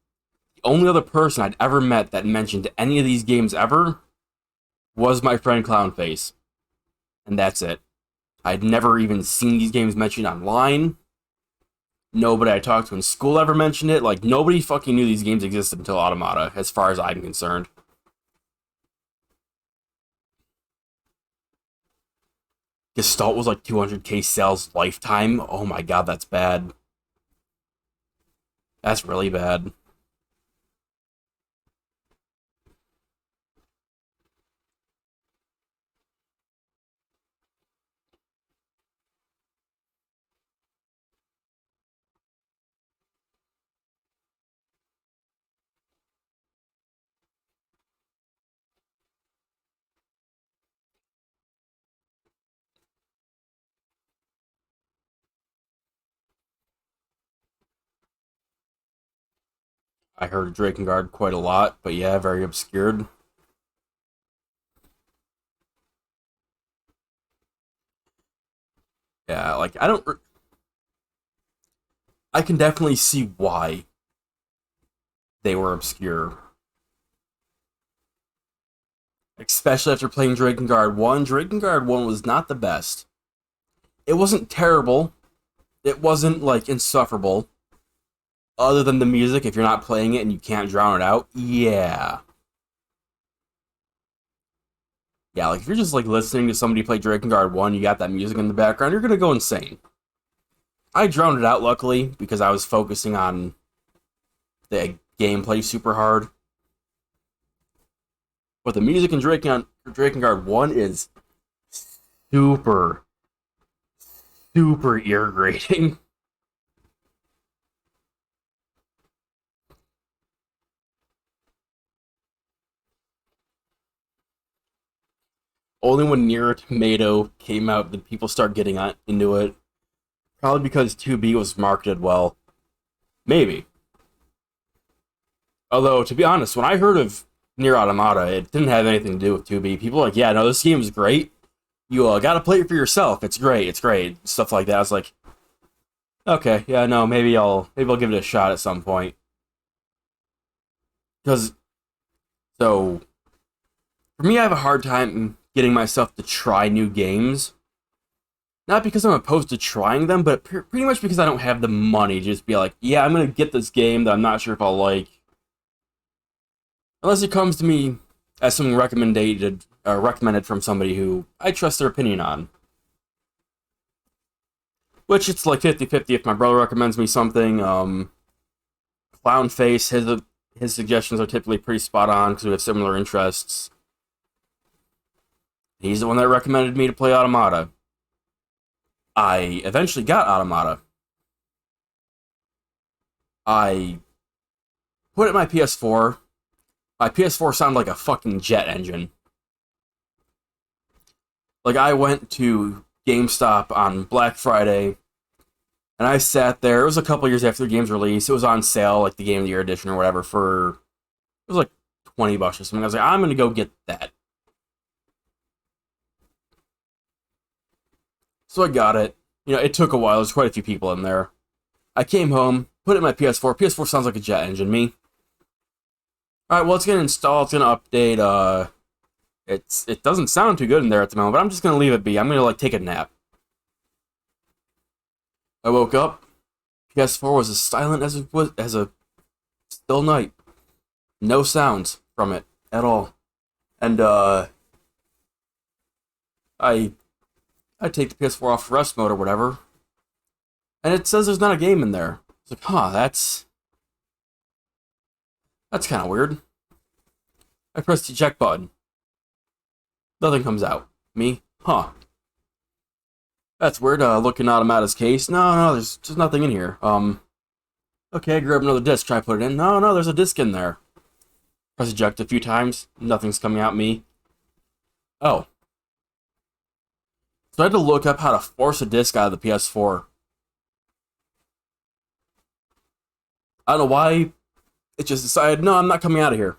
the only other person I'd ever met that mentioned any of these games ever was my friend Clownface. And that's it. I'd never even seen these games mentioned online. Nobody I talked to in school ever mentioned it. Like, nobody fucking knew these games existed until Automata, as far as I'm concerned. Gestalt was like 200k sales lifetime. Oh my god, that's bad. That's really bad. I heard of Drakengard quite a lot, but yeah, very obscured. Yeah, like I can definitely see why they were obscure. Especially after playing Drakengard 1. Drakengard 1 was not the best. It wasn't terrible. It wasn't, like, insufferable. Other than the music, if you're not playing it and you can't drown it out, yeah. Yeah, like, if you're just, like, listening to somebody play Drakengard 1, you got that music in the background, you're gonna go insane. I drowned it out, luckily, because I was focusing on the gameplay super hard. But the music in Drakengard 1 is super, super ear grating. Only when NieR Tomato came out did people start getting into it. Probably because 2B was marketed well. Maybe. Although, to be honest, when I heard of NieR Automata, it didn't have anything to do with 2B. People were like, yeah, no, this game is great. You gotta play it for yourself. It's great. It's great. Stuff like that. I was like, okay, yeah, no, maybe I'll give it a shot at some point. Because so for me, I have a hard time getting myself to try new games. Not because I'm opposed to trying them, but pretty much because I don't have the money to just be like, yeah, I'm gonna get this game that I'm not sure if I'll like. Unless it comes to me as something recommended from somebody who I trust their opinion on. Which it's like 50-50 if my brother recommends me something. Clown Face, his suggestions are typically pretty spot on because we have similar interests. He's the one that recommended me to play Automata. I eventually got Automata. I put it in my PS4. My PS4 sounded like a fucking jet engine. Like, I went to GameStop on Black Friday, and I sat there. It was a couple years after the game's release. It was on sale, like the Game of the Year edition or whatever, for, it was like $20 or something. I was like, I'm gonna go get that. So I got it. You know, it took a while. There's quite a few people in there. I came home, put it in my PS4. PS4 sounds like a jet engine, me. Alright, well, it's gonna install, it's gonna update, it doesn't sound too good in there at the moment, but I'm just gonna leave it be. I'm gonna, like, take a nap. I woke up, PS4 was as silent as it was, as a still night. No sounds from it at all. And, I take the PS4 off rest mode or whatever, and it says there's not a game in there. It's like, huh, that's kind of weird. I press the eject button. Nothing comes out. Me? Huh. That's weird. Looking at Automata's case. No, there's just nothing in here. Okay, grab another disc, try to put it in. No, there's a disc in there. Press eject a few times. Nothing's coming out. Me. Oh. So I had to look up how to force a disc out of the PS4. I don't know why. It just decided, no, I'm not coming out of here.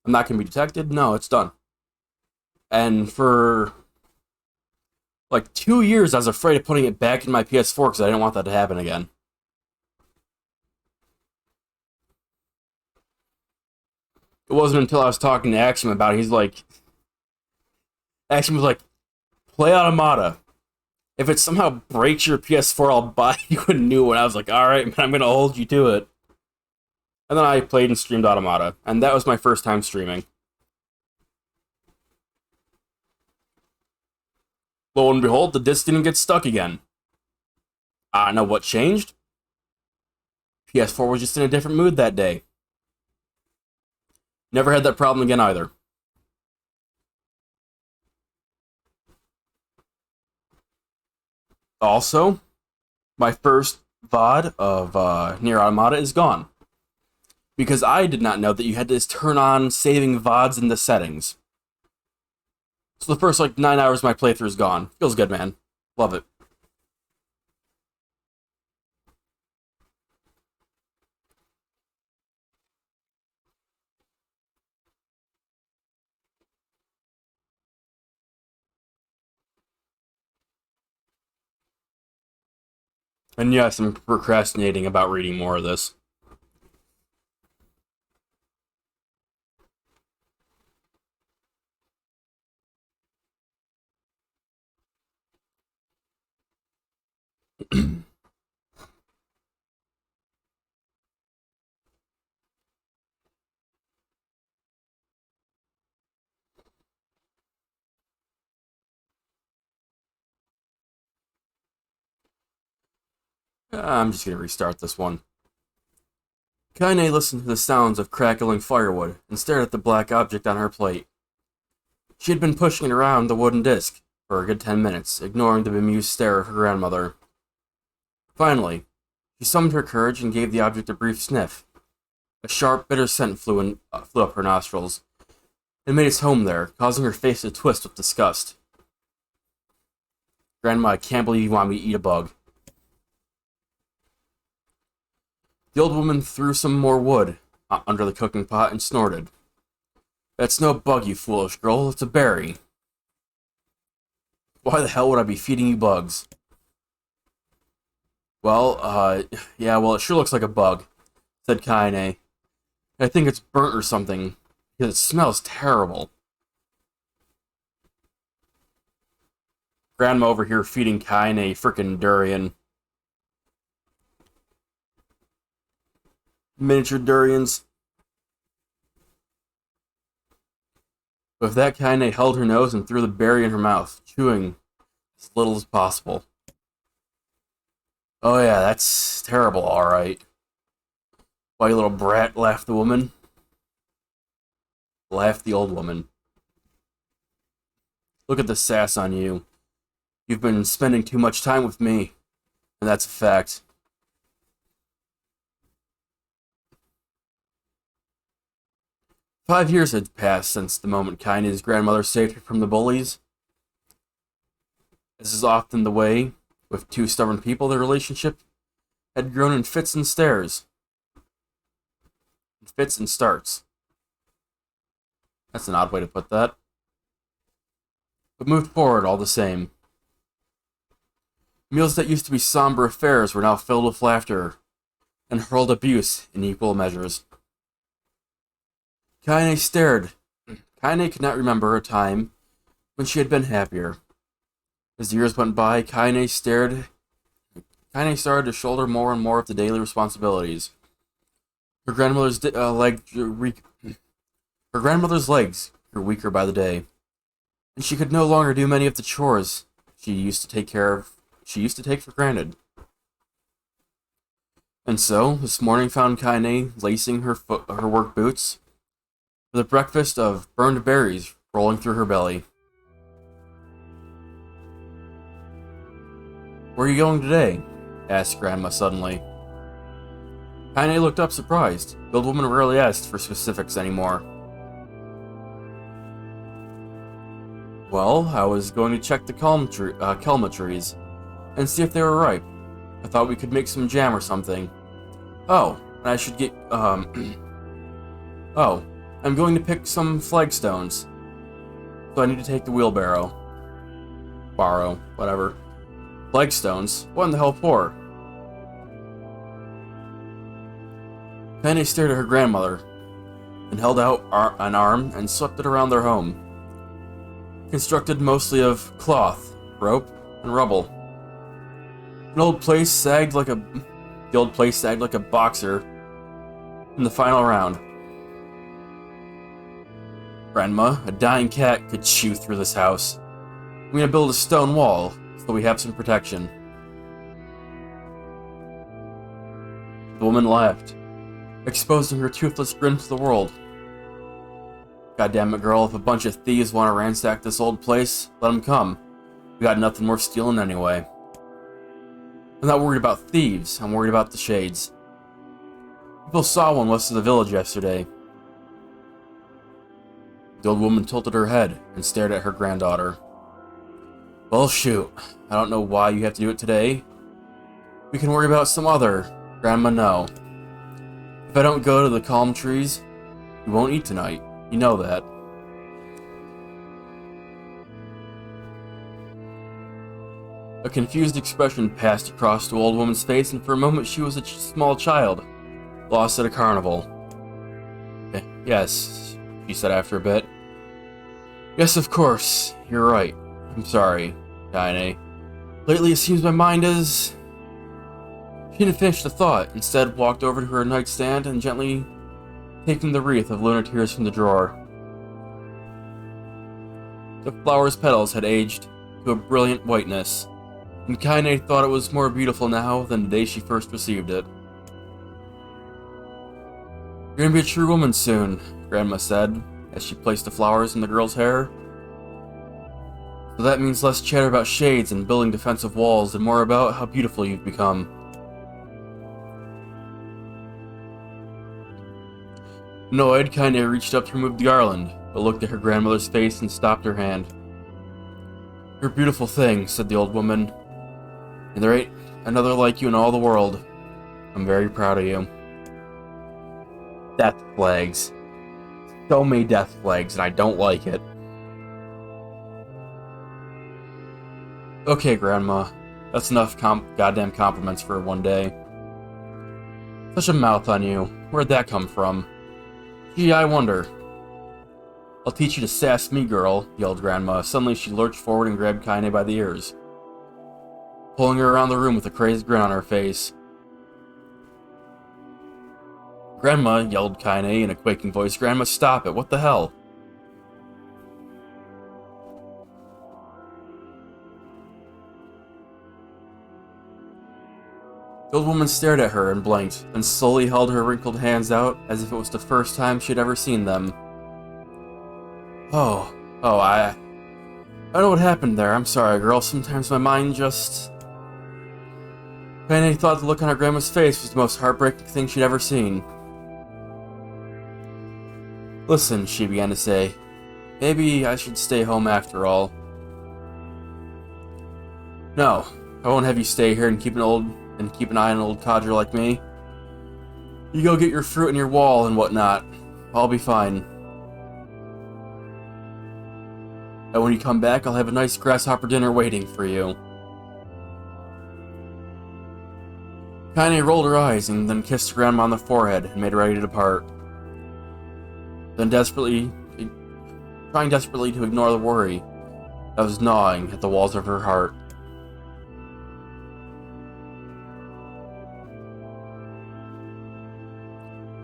I'm not going to be detected. No, it's done. And for like 2 years, I was afraid of putting it back in my PS4 because I didn't want that to happen again. It wasn't until I was talking to Axiom about it, he's like, Axiom was like, play Automata. If it somehow breaks your PS4, I'll buy you a new one. I was like, alright, man, I'm going to hold you to it. And then I played and streamed Automata, and that was my first time streaming. Lo and behold, the disc didn't get stuck again. I know what changed. PS4 was just in a different mood that day. Never had that problem again either. Also, my first VOD of NieR Automata is gone. Because I did not know that you had to turn on saving VODs in the settings. So the first, like, 9 hours of my playthrough is gone. Feels good, man. Love it. And yes, I'm procrastinating about reading more of this. I'm just gonna restart this one. Kaine listened to the sounds of crackling firewood and stared at the black object on her plate. She had been pushing it around the wooden disc for a good 10 minutes, ignoring the bemused stare of her grandmother. Finally, she summoned her courage and gave the object a brief sniff. A sharp, bitter scent flew up her nostrils and made its home there, causing her face to twist with disgust. Grandma, I can't believe you want me to eat a bug. The old woman threw some more wood under the cooking pot and snorted. That's no bug, you foolish girl. It's a berry. Why the hell would I be feeding you bugs? Well, yeah, well, it sure looks like a bug, said Kaine. I think it's burnt or something, because it smells terrible. Grandma over here feeding Kaine a frickin' durian. Miniature durians. With that, Kaine held her nose and threw the berry in her mouth, chewing as little as possible. Oh yeah, that's terrible, alright. Why, you little brat, laughed the woman. Laughed the old woman. Look at the sass on you. You've been spending too much time with me, and that's a fact. 5 years had passed since the moment Kaine's grandmother saved her from the bullies. As is often the way with two stubborn people, their relationship had grown in fits and stares. Fits and starts. That's an odd way to put that. But moved forward all the same. Meals that used to be somber affairs were now filled with laughter and hurled abuse in equal measures. Kaine stared. Kaine could not remember a time when she had been happier. As the years went by, Kaine started to shoulder more and more of the daily responsibilities. Her grandmother's legs grew weaker by the day, and she could no longer do many of the chores she used to take for granted. And so, this morning found Kaine lacing her work boots with a breakfast of burned berries rolling through her belly. Where are you going today? Asked Grandma suddenly. Kaine looked up surprised. The old woman rarely asked for specifics anymore. Well, I was going to check the kelma trees and see if they were ripe. I thought we could make some jam or something. Oh, and I should get, Oh, I'm going to pick some flagstones. So I need to take the wheelbarrow. Borrow, whatever. Flagstones? What in the hell for? Kaine stared at her grandmother, and held out an arm and swept it around their home. Constructed mostly of cloth, rope, and rubble. The old place sagged like a boxer in the final round. Grandma, a dying cat could chew through this house. I'm gonna build a stone wall so we have some protection. The woman laughed, exposing her toothless grin to the world. Goddamn it, girl, if a bunch of thieves want to ransack this old place, let them come. We got nothing worth stealing anyway. I'm not worried about thieves, I'm worried about the shades. People saw one west of the village yesterday. The old woman tilted her head and stared at her granddaughter. Well, shoot. I don't know why you have to do it today. We can worry about some other. Grandma, no. If I don't go to the calm trees, we won't eat tonight. You know that. A confused expression passed across the old woman's face, and for a moment she was a small child, lost at a carnival. Yes, she said after a bit. Yes, of course. You're right. I'm sorry, Kaine. Lately it seems my mind is... She didn't finish the thought, instead walked over to her nightstand and gently taking the wreath of lunar tears from the drawer. The flower's petals had aged to a brilliant whiteness, and Kaine thought it was more beautiful now than the day she first received it. You're gonna be a true woman soon, Grandma said, as she placed the flowers in the girl's hair. So that means less chatter about shades and building defensive walls and more about how beautiful you've become. Annoyed, Kaine reached up to remove the garland, but looked at her grandmother's face and stopped her hand. You're a beautiful thing, said the old woman, and there ain't another like you in all the world. I'm very proud of you. Death flags. So many death flags, and I don't like it. Okay, Grandma. That's enough goddamn compliments for one day. Such a mouth on you. Where'd that come from? Gee, I wonder. I'll teach you to sass me, girl, yelled Grandma. Suddenly she lurched forward and grabbed Kaine by the ears, pulling her around the room with a crazed grin on her face. Grandma, yelled Kaine in a quaking voice. Grandma, stop it. What the hell? The old woman stared at her and blinked, then slowly held her wrinkled hands out as if it was the first time she'd ever seen them. I don't know what happened there. I'm sorry, girl. Sometimes my mind just... Kaine thought the look on her grandma's face was the most heartbreaking thing she'd ever seen. Listen, she began to say. Maybe I should stay home after all. No, I won't have you stay here and keep an eye on an old codger like me. You go get your fruit and your wall and whatnot. I'll be fine. And when you come back, I'll have a nice grasshopper dinner waiting for you. Kaine rolled her eyes and then kissed Grandma on the forehead and made ready to depart. Then trying desperately to ignore the worry that was gnawing at the walls of her heart.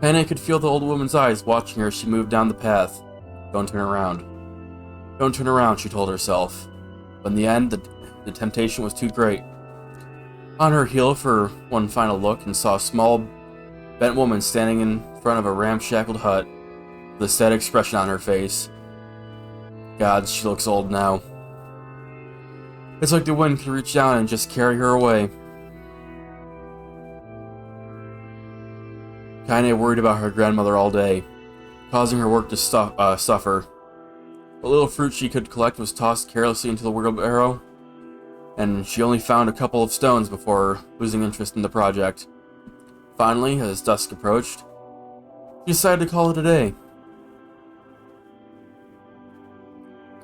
Kaine could feel the old woman's eyes watching her as she moved down the path. Don't turn around. Don't turn around, she told herself. But in the end, the temptation was too great. On her heel for one final look and saw a small, bent woman standing in front of a ramshackled hut with a sad expression on her face. God, she looks old now. It's like the wind could reach down and just carry her away. Kaine worried about her grandmother all day, causing her work to suffer. What little fruit she could collect was tossed carelessly into the wheelbarrow, and she only found a couple of stones before losing interest in the project. Finally, as dusk approached, she decided to call it a day.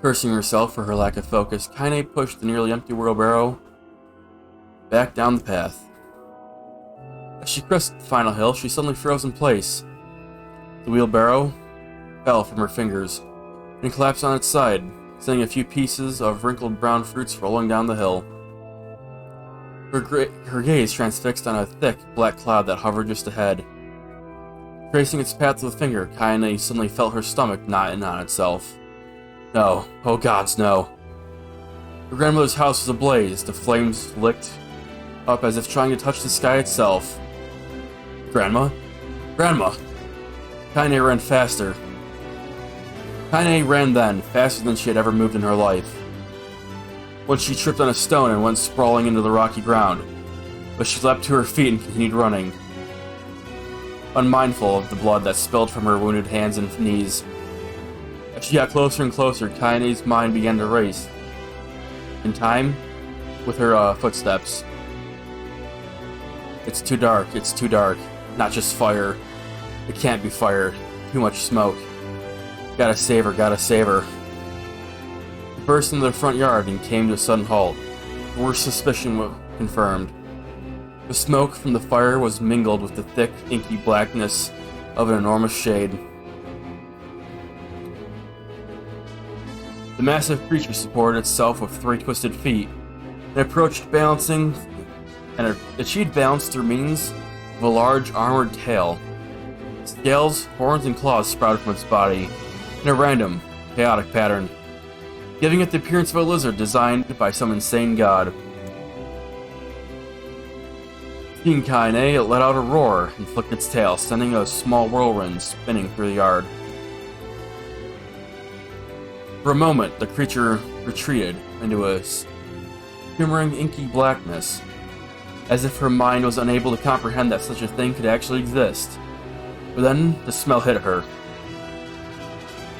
Cursing herself for her lack of focus, Kaine pushed the nearly empty wheelbarrow back down the path. As she crested the final hill, she suddenly froze in place. The wheelbarrow fell from her fingers and collapsed on its side, sending a few pieces of wrinkled brown fruits rolling down the hill. Her gaze transfixed on a thick, black cloud that hovered just ahead. Tracing its path with a finger, Kaine suddenly felt her stomach knot in on itself. No. Oh gods, no. Her grandmother's house was ablaze. The flames licked up as if trying to touch the sky itself. Grandma? Grandma! Kaine ran faster. Kaine ran then, faster than she had ever moved in her life. Once she tripped on a stone and went sprawling into the rocky ground, but she leapt to her feet and continued running, unmindful of the blood that spilled from her wounded hands and knees. As she got closer and closer, Kaine's mind began to race, in time with her footsteps. It's too dark, it's too dark. Not just fire. It can't be fire. Too much smoke. Gotta save her, gotta save her. She burst into the front yard and came to a sudden halt. worst suspicion was confirmed. The smoke from the fire was mingled with the thick, inky blackness of an enormous shade. The massive creature supported itself with 3 twisted feet, and approached balancing, and achieved balance through means of a large armored tail. Scales, horns, and claws sprouted from its body in a random, chaotic pattern, giving it the appearance of a lizard designed by some insane god. Seeing Kaine, it let out a roar and flicked its tail, sending a small whirlwind spinning through the yard. For a moment, the creature retreated into a shimmering, inky blackness, as if her mind was unable to comprehend that such a thing could actually exist. But then, the smell hit her.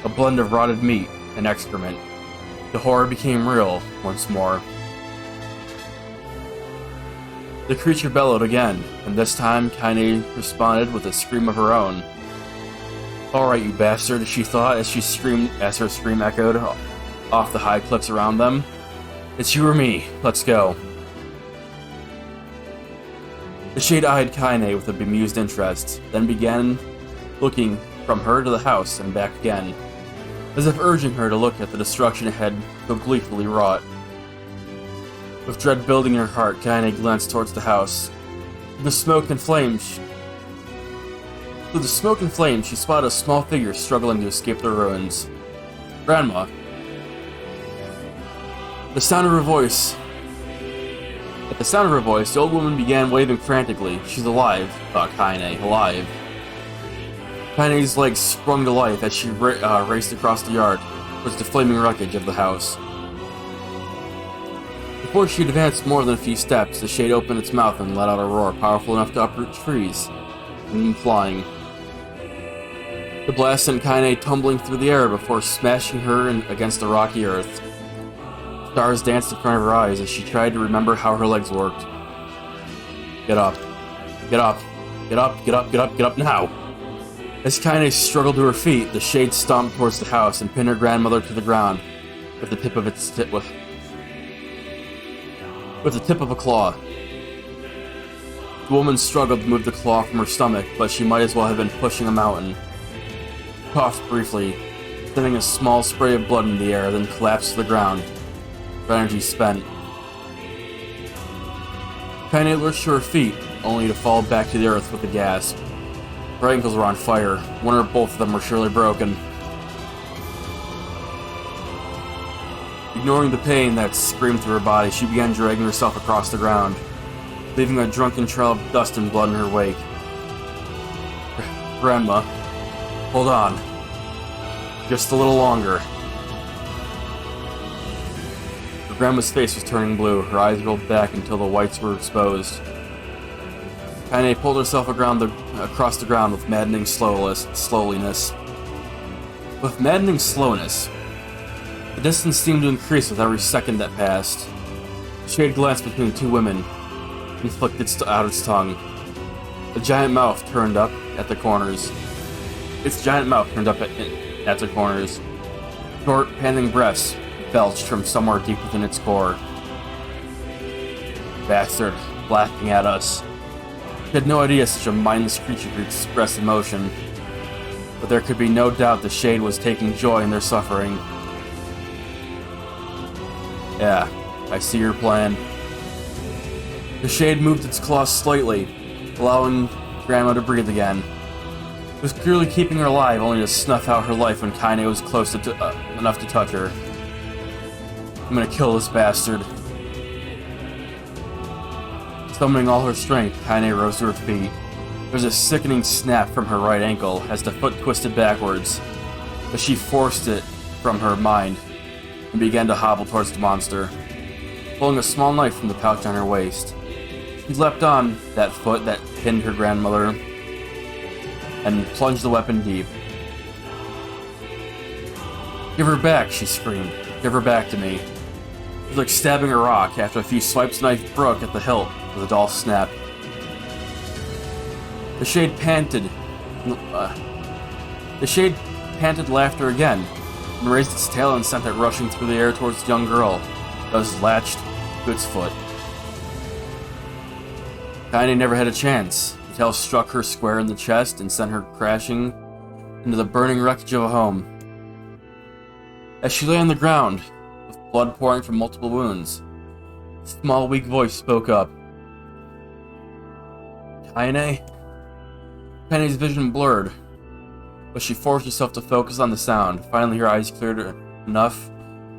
A blend of rotted meat and excrement. The horror became real once more. The creature bellowed again, and this time Kaine responded with a scream of her own. "Alright, you bastard," she thought as her scream echoed off the high cliffs around them. "It's you or me. Let's go." The shade eyed Kaine with a bemused interest, then began looking from her to the house and back again, as if urging her to look at the destruction it had so gleefully wrought. With dread building in her heart, Kaine glanced towards the house. Through the smoke and flames, she spotted a small figure struggling to escape the ruins. Grandma. At the sound of her voice, the old woman began waving frantically. "She's alive," thought Kaine. Alive. Kaine's legs sprung to life as she raced across the yard towards the flaming wreckage of the house. Before she had advanced more than a few steps, the shade opened its mouth and let out a roar powerful enough to uproot trees and flying. The blast sent Kaine tumbling through the air before smashing her against the rocky earth. Stars danced in front of her eyes as she tried to remember how her legs worked. Get up. Get up. Get up. Get up. Get up. Get up now. As Kaine struggled to her feet, the shade stomped towards the house and pinned her grandmother to the ground with the tip of a claw. The woman struggled to move the claw from her stomach, but she might as well have been pushing a mountain. She coughed briefly, sending a small spray of blood in the air, then collapsed to the ground, her energy spent. Kaine lurched to her feet, only to fall back to the earth with a gasp. Her ankles were on fire. One or both of them were surely broken. Ignoring the pain that screamed through her body, she began dragging herself across the ground, leaving a drunken trail of dust and blood in her wake. Grandma, hold on. Just a little longer. Her grandma's face was turning blue, her eyes rolled back until the whites were exposed. Kaine pulled herself across the ground with maddening slowness. With maddening slowness. The distance seemed to increase with every second that passed. The shade glanced between the two women and flicked out its tongue. The giant mouth turned up at the corners. Short, panting breaths belched from somewhere deep within its core. Bastard, laughing at us. She had no idea such a mindless creature could express emotion, but there could be no doubt the shade was taking joy in their suffering. Yeah, I see your plan. The shade moved its claws slightly, allowing Grandma to breathe again. It was clearly keeping her alive, only to snuff out her life when Kaine was close enough to touch her. I'm gonna kill this bastard. Summoning all her strength, Kaine rose to her feet. There was a sickening snap from her right ankle as the foot twisted backwards, but she forced it from her mind and began to hobble towards the monster, pulling a small knife from the pouch on her waist. She leapt on that foot that pinned her grandmother and plunged the weapon deep. "Give her back," she screamed. "Give her back to me." It was like stabbing a rock. After a few swipes, the knife broke at the hilt with a dull snap. The shade panted laughter again, and raised its tail and sent it rushing through the air towards the young girl that was latched to its foot. Kaine never had a chance. The tail struck her square in the chest and sent her crashing into the burning wreckage of a home. As she lay on the ground, with blood pouring from multiple wounds, a small, weak voice spoke up. Kaine? Kaine's vision blurred, but she forced herself to focus on the sound. Finally, her eyes cleared enough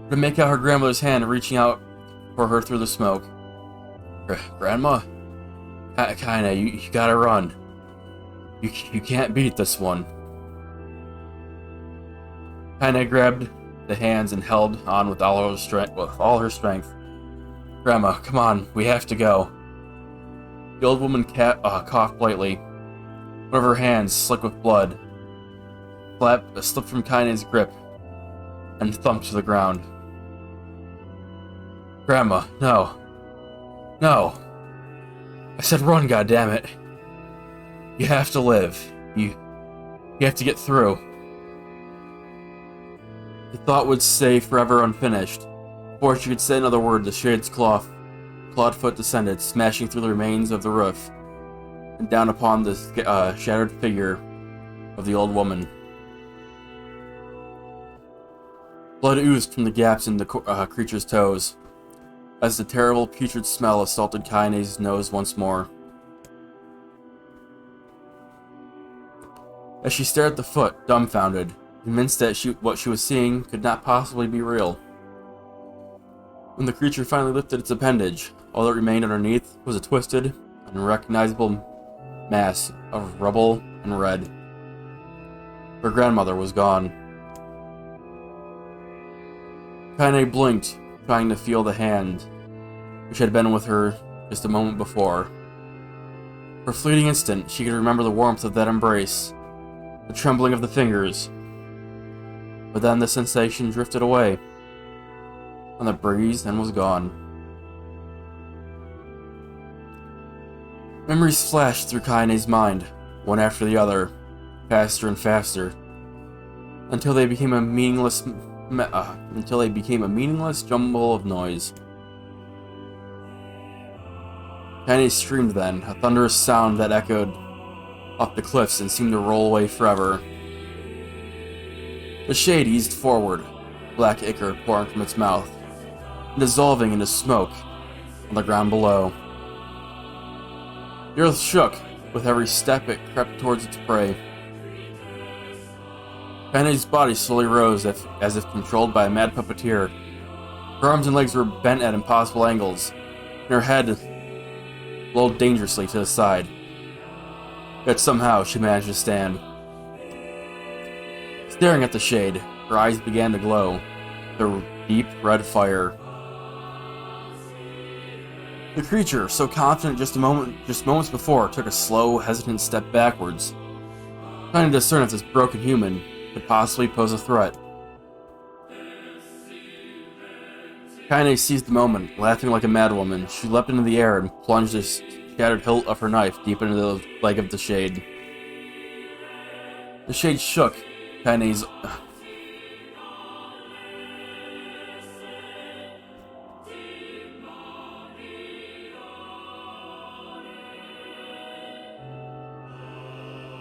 to make out her grandmother's hand reaching out for her through the smoke. Grandma? Kaine, you gotta run. You can't beat this one. Kaine grabbed the hands and held on with all her strength. Grandma, come on, we have to go. The old woman coughed lightly. One of her hands, slick with blood, slipped from Kaine's grip and thumped to the ground. Grandma, no. No. I said run, goddammit. You have to live. You have to get through. The thought would stay forever unfinished. Before she could say another word, the shade's clawed foot descended, smashing through the remains of the roof and down upon the shattered figure of the old woman. Blood oozed from the gaps in the creature's toes, as the terrible putrid smell assaulted Kaine's nose once more. As she stared at the foot, dumbfounded, convinced that what she was seeing could not possibly be real. When the creature finally lifted its appendage, all that remained underneath was a twisted, unrecognizable mass of rubble and red. Her grandmother was gone. Kaine blinked, trying to feel the hand which had been with her just a moment before. For a fleeting instant, she could remember the warmth of that embrace, the trembling of the fingers. But then the sensation drifted away on the breeze and was gone. Memories flashed through Kaine's mind, one after the other, faster and faster, until they became a meaningless jumble of noise. Kaine screamed then, a thunderous sound that echoed up the cliffs and seemed to roll away forever. The shade eased forward, black ichor pouring from its mouth, and dissolving into smoke on the ground below. The earth shook with every step it crept towards its prey. Kaine's body slowly rose as if controlled by a mad puppeteer. Her arms and legs were bent at impossible angles, and her head lolled dangerously to the side. Yet somehow she managed to stand. Staring at the shade, her eyes began to glow with a deep red fire. The creature, so confident just moments before, took a slow, hesitant step backwards, trying to discern if this broken human could possibly pose a threat. Kaine seized the moment, laughing like a madwoman. She leapt into the air and plunged the shattered hilt of her knife deep into the leg of the shade. The shade shook Kaine's...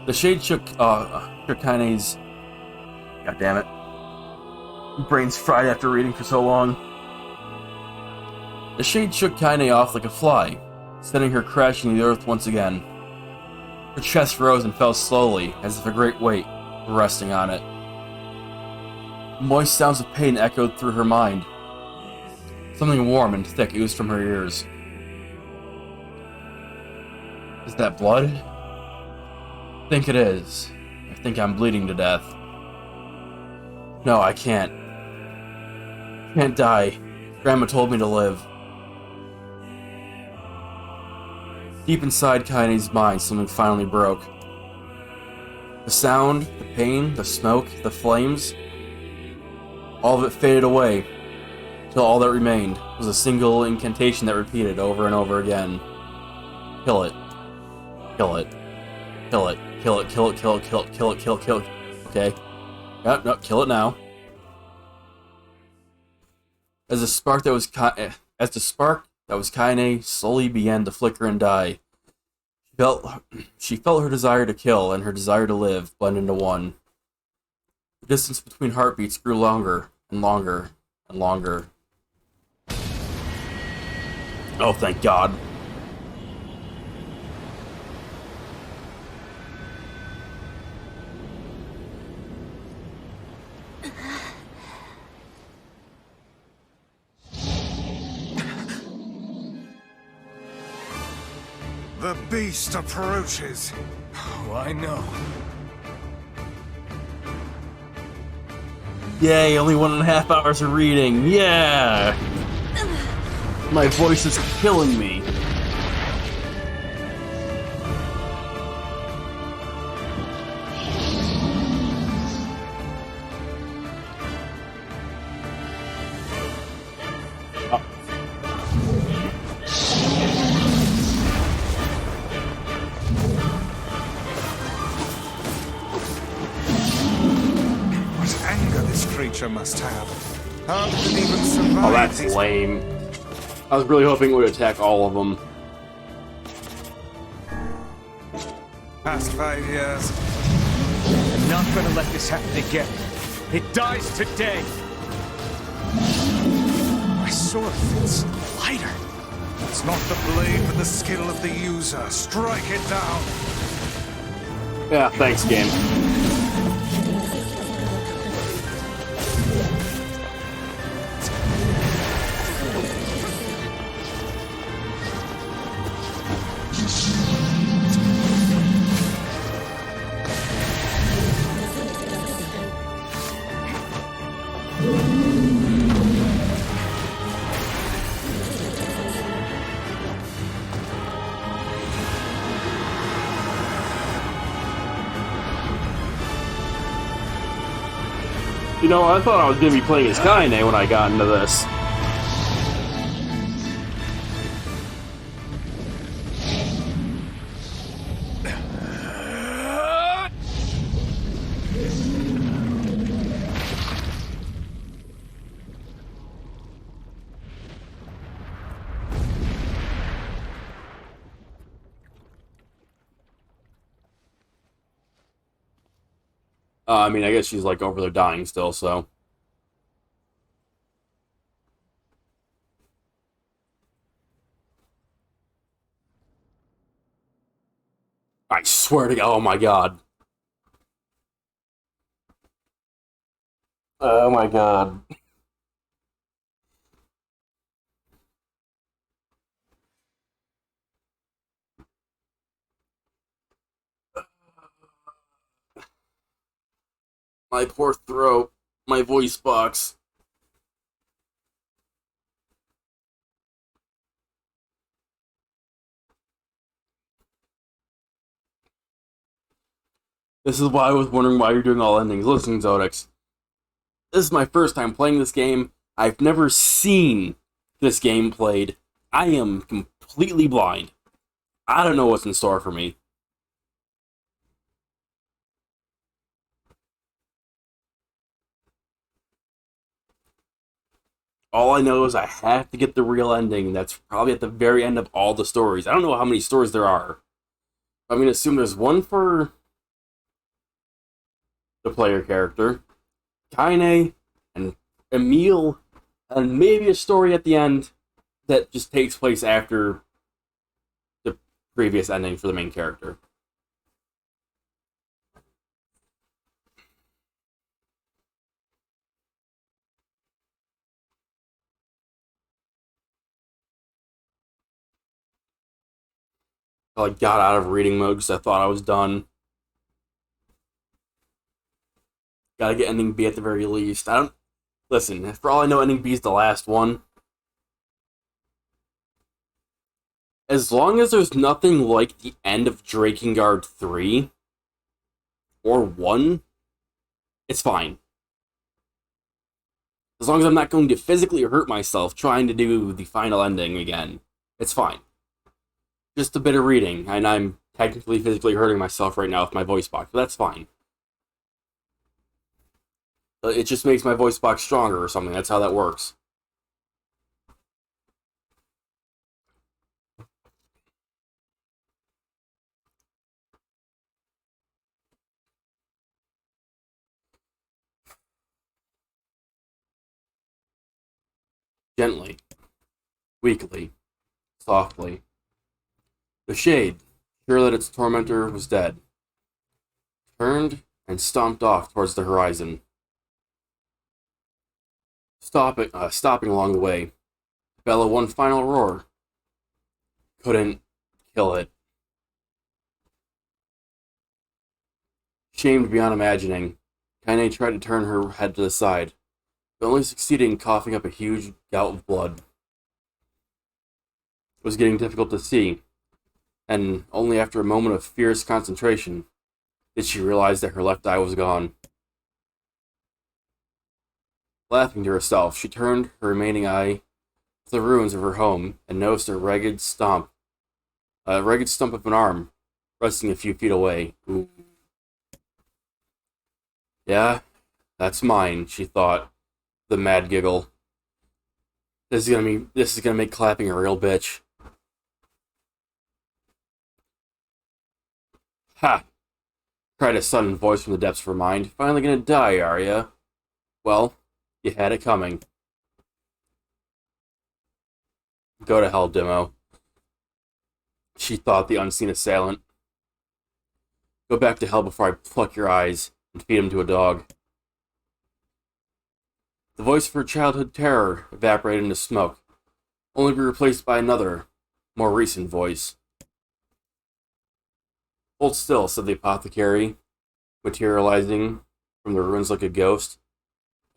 The shade shook Kaine's... God damn it. Brain's fried after reading for so long. The shade shook Kaine off like a fly, sending her crashing to the earth once again. Her chest rose and fell slowly, as if a great weight were resting on it. Moist sounds of pain echoed through her mind. Something warm and thick oozed from her ears. Is that blood? I think it is. I think I'm bleeding to death. No, I can't. Can't die. Grandma told me to live. Deep inside Kaine's mind, something finally broke. The sound, the pain, the smoke, the flames, all of it faded away, till all that remained was a single incantation that repeated over and over again. Kill it. Kill it. Kill it. Kill it. Kill it. Kill it. Kill it. Kill it. Kill it. Kill it. Okay. No, kill it now. As the spark that was Kaine slowly began to flicker and die. She felt her desire to kill and her desire to live blend into one. The distance between heartbeats grew longer and longer and longer. Oh, thank God.
The beast approaches.
Oh, I know.
Yay, only 1.5 hours of reading. Yeah! My voice is killing me.
What anger this creature must have. How did it even survive?
Oh, that's lame. I was really hoping it would attack all of them.
Past 5 years.
I'm not gonna let this happen again. It dies today.
My sword feels lighter. It's not the blade, but the skill of the user. Strike it down.
Yeah, thanks, game. You know, I thought I was going to be playing as Kaine when I got into this. I mean, I guess she's like over there dying still, so. I swear to God, oh my God. Oh my God. My poor throat. My voice box. This is why I was wondering why you're doing all endings. Listen, Zodex. This is my first time playing this game. I've never seen this game played. I am completely blind. I don't know what's in store for me. All I know is I have to get the real ending. That's probably at the very end of all the stories. I don't know how many stories there are. I'm going to assume there's one for the player character, Kaine, and Emil, and maybe a story at the end that just takes place after the previous ending for the main character. I got out of reading mode because I thought I was done. Gotta get ending B at the very least. I don't... Listen, for all I know, ending B is the last one. As long as there's nothing like the end of Drakengard 3 or 1, it's fine. As long as I'm not going to physically hurt myself trying to do the final ending again, it's fine. Just a bit of reading, and I'm technically physically hurting myself right now with my voice box, but that's fine. It just makes my voice box stronger or something. That's how that works. Gently, weakly, softly. The shade, sure that its tormentor was dead, turned and stomped off towards the horizon. Stopping along the way, bellow one final roar. Couldn't kill it. Shamed beyond imagining, Kaine tried to turn her head to the side, but only succeeded in coughing up a huge gout of blood. It was getting difficult to see, and only after a moment of fierce concentration did she realize that her left eye was gone. Laughing to herself, she turned her remaining eye to the ruins of her home and noticed a ragged stump of an arm resting a few feet away. Ooh. Yeah, that's mine, she thought, with a mad giggle. This is gonna make clapping a real bitch. Ha! Cried a sudden voice from the depths of her mind. Finally gonna die, are ya? Well, you had it coming. Go to hell, Demo, she thought, the unseen assailant. Go back to hell before I pluck your eyes and feed them to a dog. The voice of her childhood terror evaporated into smoke, only to be replaced by another, more recent voice. Hold still, said the apothecary, materializing from the ruins like a ghost.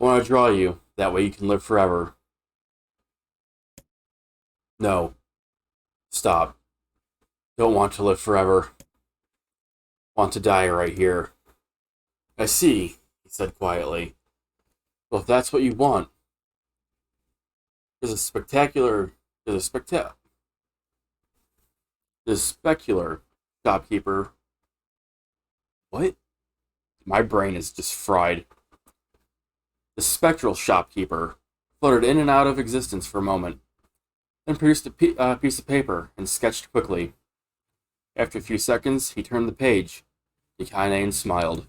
I want to draw you, that way you can live forever. No. Stop. Don't want to live forever. Want to die right here. I see, he said quietly. Well, if that's what you want. There's a specular shopkeeper. What? My brain is just fried. The spectral shopkeeper floated in and out of existence for a moment, then produced a piece of paper and sketched quickly. After a few seconds, he turned the page to Kaine and smiled.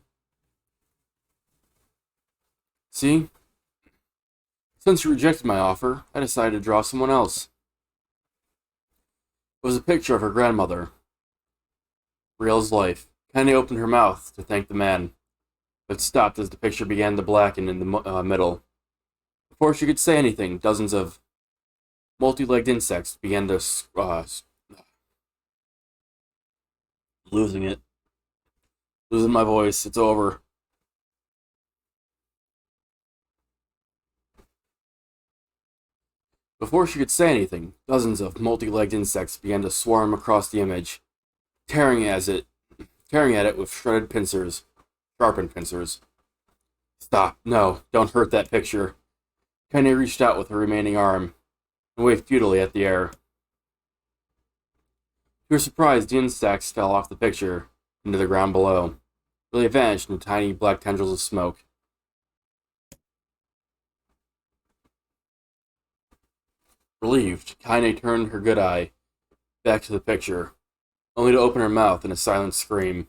See? Since you rejected my offer, I decided to draw someone else. It was a picture of her grandmother. Real as life. Kaine opened her mouth to thank the man, but stopped as the picture began to blacken in the middle. Before she could say anything, dozens of multi-legged insects began to losing my voice. It's over. Before she could say anything, dozens of multi-legged insects began to swarm across the image, tearing at it with sharpened pincers. Stop. No, don't hurt that picture. Kaine reached out with her remaining arm and waved futilely at the air. To her surprise, the insects fell off the picture into the ground below, where they vanished into tiny black tendrils of smoke. Relieved, Kaine turned her good eye back to the picture, only to open her mouth in a silent scream.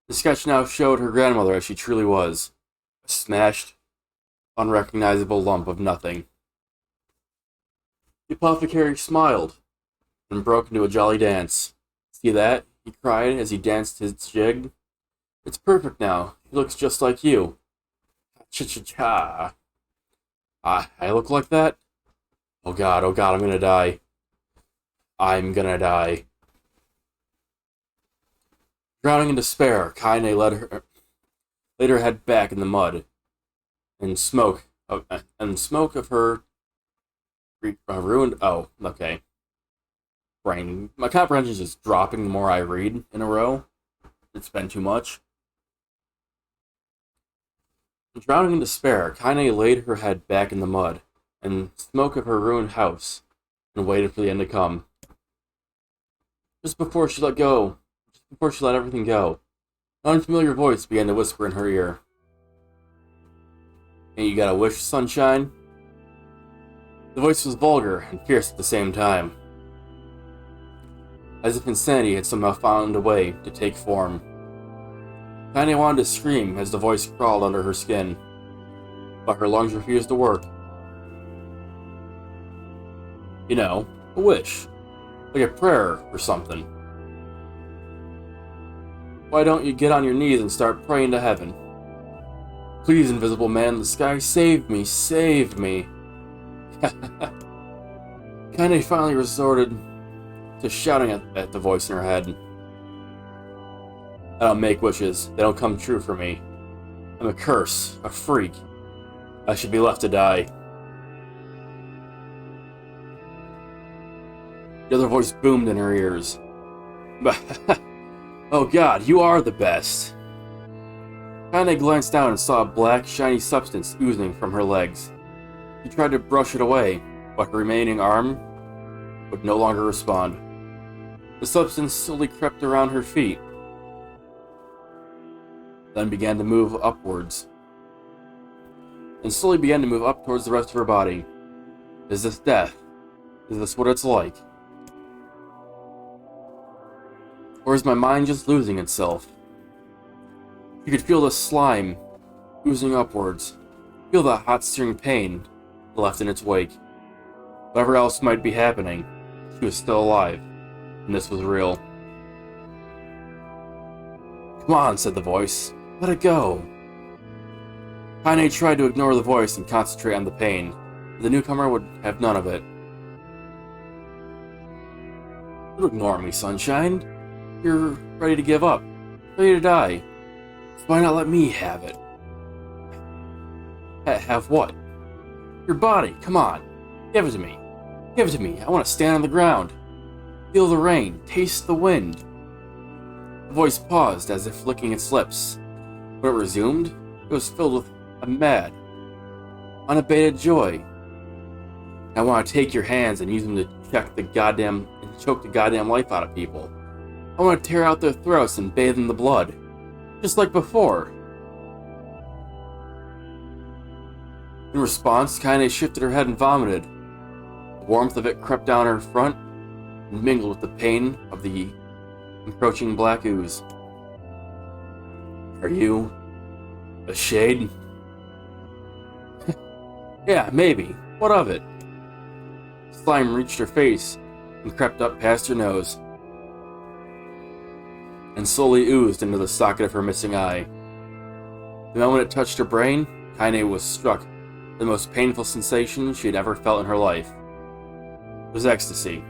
The sketch now showed her grandmother as she truly was, a smashed, unrecognizable lump of nothing. The apothecary smiled and broke into a jolly dance. See that? He cried as he danced his jig. It's perfect now. He looks just like you. Cha-cha-cha. I look like that? Oh god, I'm gonna die. I'm gonna die. Drowning in despair, Kaine laid her head back in the mud, and smoke of her ruined. Oh, okay. Brain. My comprehension is just dropping the more I read in a row. It's been too much. Drowning in despair, Kaine laid her head back in the mud, and smoke of her ruined house, and waited for the end to come. Just before she let everything go, an unfamiliar voice began to whisper in her ear. Ain't you got a wish, sunshine? The voice was vulgar and fierce at the same time, as if insanity had somehow found a way to take form. Kaine wanted to scream as the voice crawled under her skin. but her lungs refused to work. You know, a wish. Like a prayer or something. Why don't you get on your knees and start praying to heaven? Please, invisible man in the sky, save me, save me. Kaine finally resorted to shouting at the voice in her head. I don't make wishes. They don't come true for me. I'm a curse, a freak. I should be left to die. The other voice boomed in her ears. Oh god, you are the best. Kaine glanced down and saw a black, shiny substance oozing from her legs. She tried to brush it away, but her remaining arm would no longer respond. The substance slowly crept around her feet, then began to move upwards, and slowly began to move up towards the rest of her body. Is this death? Is this what it's like? Or is my mind just losing itself? You could feel the slime oozing upwards, feel the hot searing pain left in its wake. Whatever else might be happening, she was still alive, and this was real. Come on, said the voice. Let it go. Kaine tried to ignore the voice and concentrate on the pain, but the newcomer would have none of it. Don't ignore me, sunshine. You're ready to give up, ready to die. So why not let me have it? Have what? Your body, come on. Give it to me. Give it to me. I want to stand on the ground. Feel the rain, taste the wind. The voice paused as if licking its lips. When it resumed, it was filled with a mad, unabated joy. I want to take your hands and use them to choke the goddamn life out of people. I want to tear out their throats and bathe in the blood. Just like before. In response, Kaine shifted her head and vomited. The warmth of it crept down her front and mingled with the pain of the encroaching black ooze. Are you a shade? Yeah, maybe. What of it? Slime reached her face and crept up past her nose, and slowly oozed into the socket of her missing eye. The moment it touched her brain, Kaine was struck with the most painful sensation she had ever felt in her life. It was ecstasy.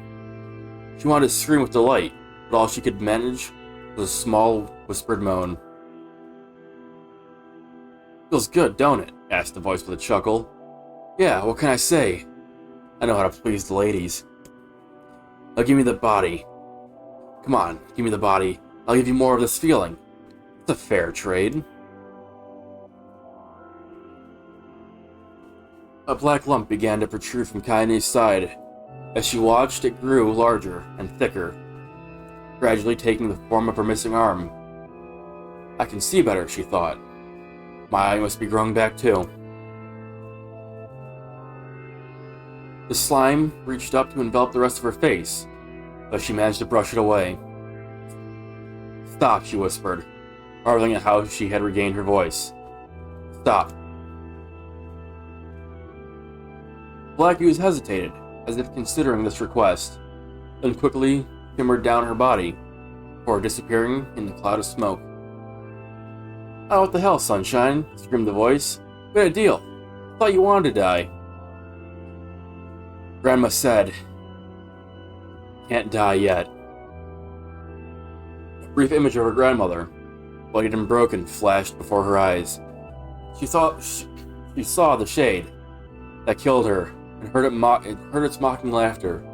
She wanted to scream with delight, but all she could manage was a small, whispered moan. Feels good, don't it? Asked the voice with a chuckle. Yeah, what can I say? I know how to please the ladies. Now give me the body. Come on, give me the body. I'll give you more of this feeling. It's a fair trade. A black lump began to protrude from Kaine's side. As she watched, it grew larger and thicker, gradually taking the form of her missing arm. I can see better, she thought. My eye must be growing back too. The slime reached up to envelop the rest of her face, but she managed to brush it away. Stop, she whispered, marveling at how she had regained her voice. Stop. Black Ooze hesitated, as if considering this request, then quickly shimmered down her body, before disappearing in the cloud of smoke. Oh, what the hell, sunshine? Screamed the voice. Good deal. Thought you wanted to die. Grandma said, can't die yet. A brief image of her grandmother, bloodied and broken, flashed before her eyes. She saw the shade that killed her, and heard its mocking laughter.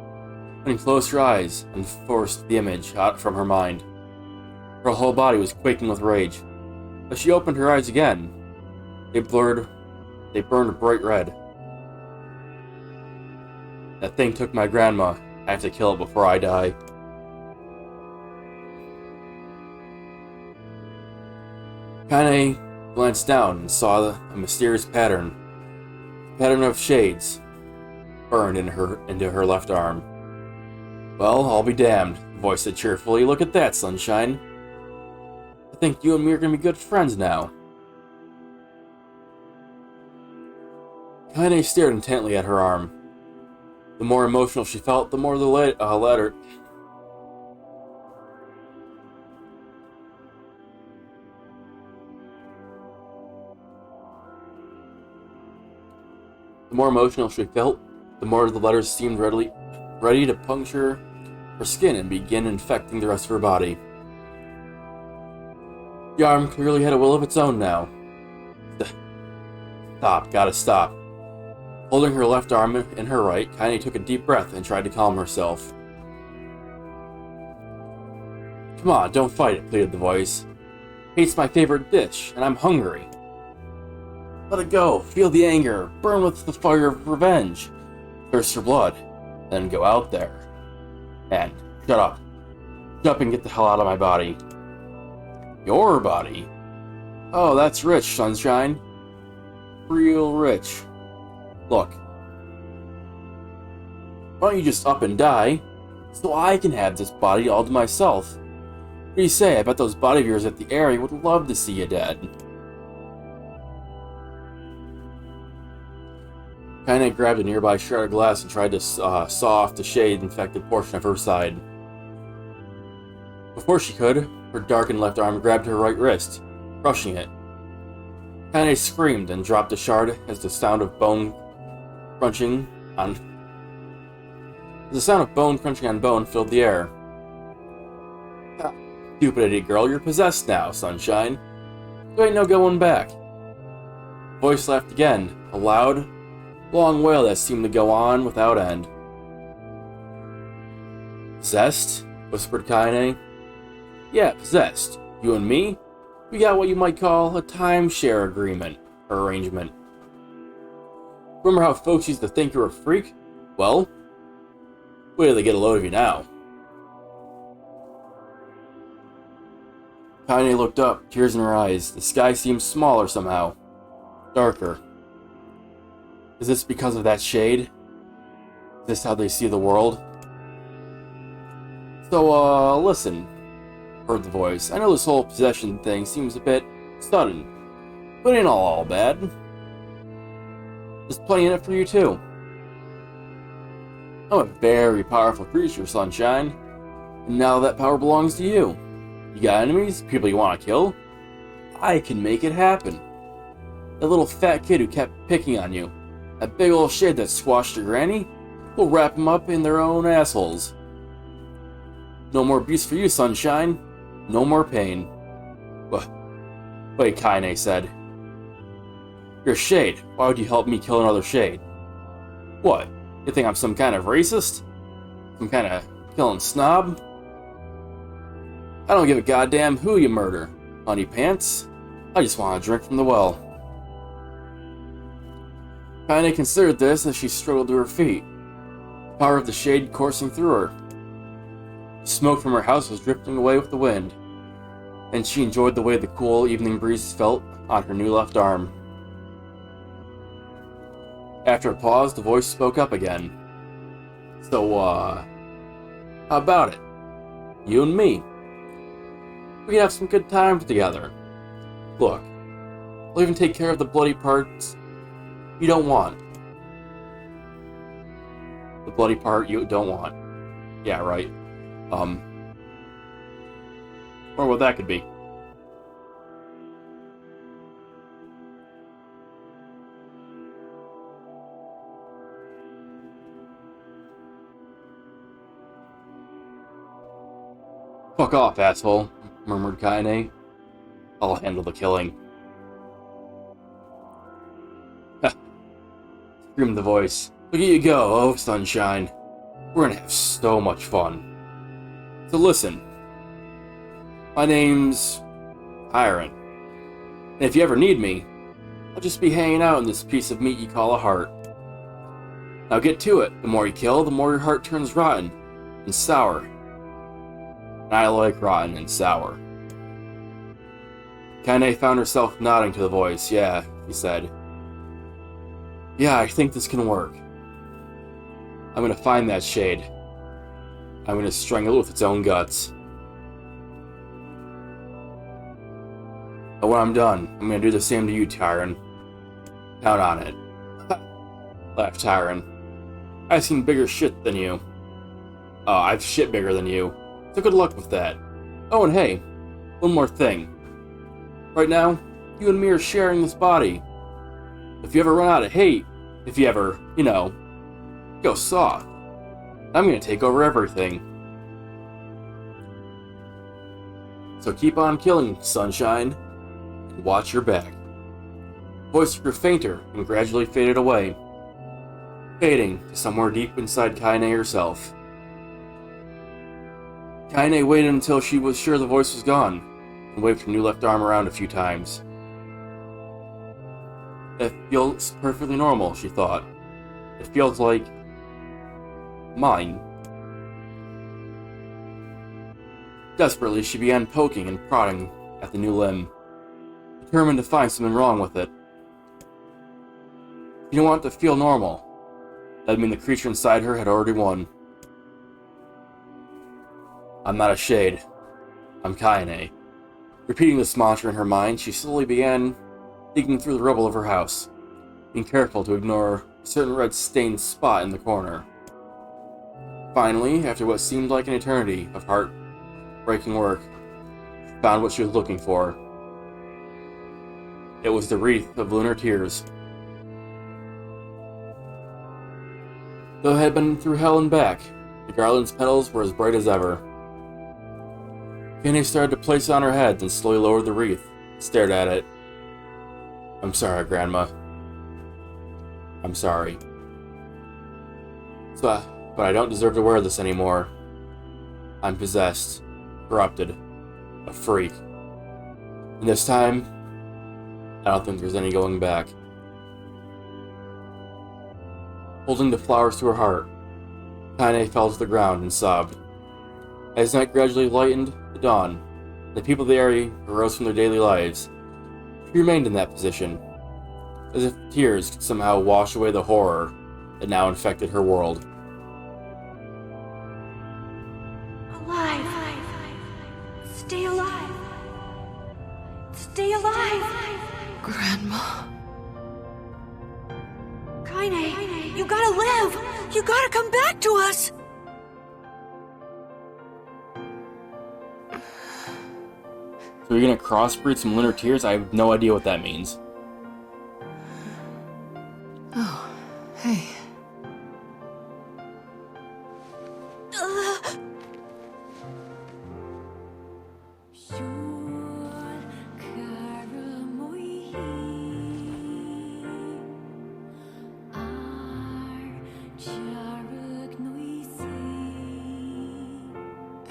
Then closed her eyes and forced the image out from her mind. Her whole body was quaking with rage. As she opened her eyes again, they burned bright red. That thing took my grandma. I have to kill it before I die. Kaine glanced down and saw a mysterious pattern. A pattern of shades burned into her left arm. Well, I'll be damned, the voice said cheerfully. Look at that, sunshine. I think you and me are gonna be good friends now. Kaine stared intently at her arm. The more emotional she felt, the more the letter. The more emotional she felt, the more the letters seemed ready to puncture her skin and begin infecting the rest of her body. The arm clearly had a will of its own now. Stop, gotta stop. Holding her left arm in her right, Kaine took a deep breath and tried to calm herself. Come on, don't fight it, pleaded the voice. Hate's my favorite dish, and I'm hungry. Let it go, feel the anger, burn with the fire of revenge. Thirst for blood, then go out there. And, shut up. Shut up and get the hell out of my body. Your body? Oh, that's rich, sunshine. Real rich. Look. Why don't you just up and die, so I can have this body all to myself? What do you say? I bet those body viewers at the area would love to see you dead. Kaine grabbed a nearby shard of glass and tried to saw off the shade-infected portion of her side. Before she could, her darkened left arm grabbed her right wrist, crushing it. Kaine screamed and dropped the shard as the sound of bone crunching on bone filled the air. Ah, stupid idiot girl, you're possessed now, sunshine. There ain't no going back. The voice laughed again, a loud, long wail that seemed to go on without end. Possessed? Whispered Kaine. Yeah, possessed. You and me? We got what you might call a timeshare agreement, or arrangement. Remember how folks used to think you were a freak? Well, wait till they get a load of you now. Kaine looked up, tears in her eyes. The sky seemed smaller somehow. Darker. Is this because of that shade? Is this how they see the world? So, listen, heard the voice. I know this whole possession thing seems a bit sudden, but it ain't all bad. There's plenty in it for you, too. I'm a very powerful creature, sunshine, and now that power belongs to you. You got enemies? People you want to kill? I can make it happen. That little fat kid who kept picking on you, that big old shade that squashed your granny, we'll wrap them up in their own assholes. No more abuse for you, sunshine. No more pain. Wait, Kaine said. You're a shade. Why would you help me kill another shade? What? You think I'm some kind of racist? Some kind of killing snob? I don't give a goddamn who you murder, honey pants. I just want to drink from the well. Kaine considered this as she struggled to her feet, the power of the shade coursing through her. The smoke from her house was drifting away with the wind, and she enjoyed the way the cool evening breeze felt on her new left arm. After a pause, the voice spoke up again. So, how about it? You and me. We can have some good times together. Look, I'll even take care of the bloody parts you don't want. The bloody part you don't want. Yeah, right. Or what that could be. Fuck off, asshole, murmured Kaine. I'll handle the killing. Screamed the voice. Look at you go, oh sunshine. We're gonna have so much fun. So listen. My name's Iron. And if you ever need me, I'll just be hanging out in this piece of meat you call a heart. Now get to it. The more you kill, the more your heart turns rotten and sour. And I like rotten and sour. Kaine found herself nodding to the voice. Yeah, he said. Yeah, I think this can work. I'm gonna find that shade. I'm gonna strangle it with its own guts. But when I'm done, I'm gonna do the same to you, Tyron. Count on it. laughed Tyron. I've seen bigger shit than you. I've shit bigger than you. So good luck with that. Oh, and hey, one more thing. Right now, you and me are sharing this body. If you ever run out of hate, if you ever, go soft, I'm gonna take over everything. So keep on killing, sunshine, and watch your back. Voice grew fainter and gradually faded away, fading to somewhere deep inside Kaine herself. Kaine waited until she was sure the voice was gone, and waved her new left arm around a few times. It feels perfectly normal, she thought. It feels like mine. Desperately, she began poking and prodding at the new limb, determined to find something wrong with it. She didn't want it to feel normal. That'd mean the creature inside her had already won. I'm not a shade. I'm Kaine. Repeating this mantra in her mind, she slowly began digging through the rubble of her house, being careful to ignore a certain red-stained spot in the corner. Finally, after what seemed like an eternity of heart-breaking work, she found what she was looking for. It was the wreath of lunar tears. Though it had been through hell and back, the garland's petals were as bright as ever. Kaine started to place it on her head, then slowly lowered the wreath, stared at it. I'm sorry, Grandma. I'm sorry. But I don't deserve to wear this anymore. I'm possessed, corrupted, a freak. And this time, I don't think there's any going back. Holding the flowers to her heart, Kaine fell to the ground and sobbed. As night gradually lightened to dawn, the people of the area arose from their daily lives. She remained in that position, as if tears could somehow wash away the horror that now infected her world.
Alive! Stay alive! Stay alive!
Grandma.
Kaine, you gotta live! You gotta come back to us!
So you're gonna crossbreed some lunar tears? I have no idea what that means.
Oh, hey.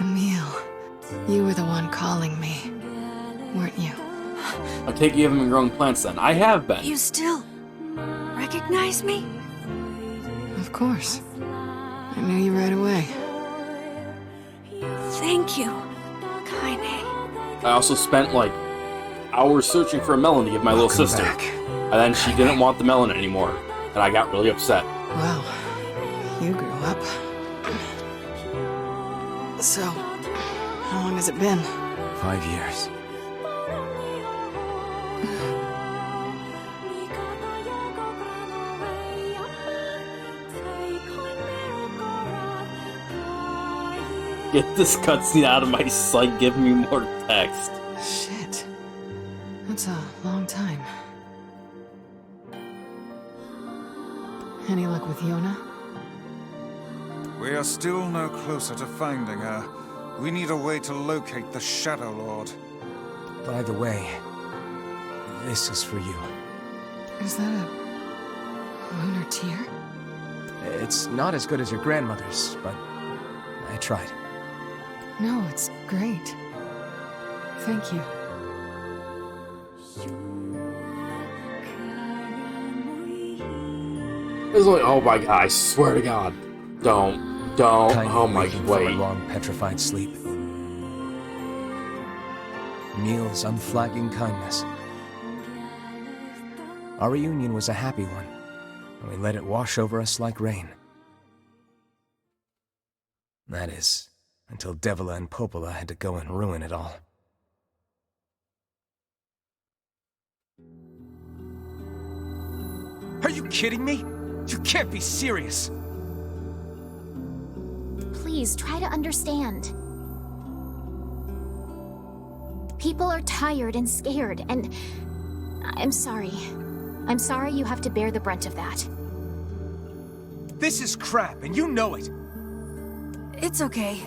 Emil, you were the one calling me, weren't you?
I take you haven't been growing plants then. I have been.
You still recognize me?
Of course. I knew you right away.
Thank you, Kaine.
I also spent like hours searching for a melon to give my little sister.
back.
And then she didn't want the melon anymore. And I got really upset.
Wow, you grew up. So, how long has it been?
5 years.
Get this cutscene out of my sight, give me more text.
Shit. That's a long time. Any luck with Yona?
We are still no closer to finding her. We need a way to locate the Shadow Lord.
By the way, this is for you.
Is that a lunar tear?
It's not as good as your grandmother's, but I tried.
No, it's great. Thank you.
It's like, oh my god, I swear to god. Don't. Oh my,
Waking from a
wait.
long petrified sleep. Emil's unflagging kindness. Our reunion was a happy one, and we let it wash over us like rain. That is, until Devila and Popola had to go and ruin it all. Are you kidding me? You can't be serious!
Please, try to understand. People are tired and scared, and... I'm sorry. I'm sorry you have to bear the brunt of that.
This is crap, and you know it!
It's okay.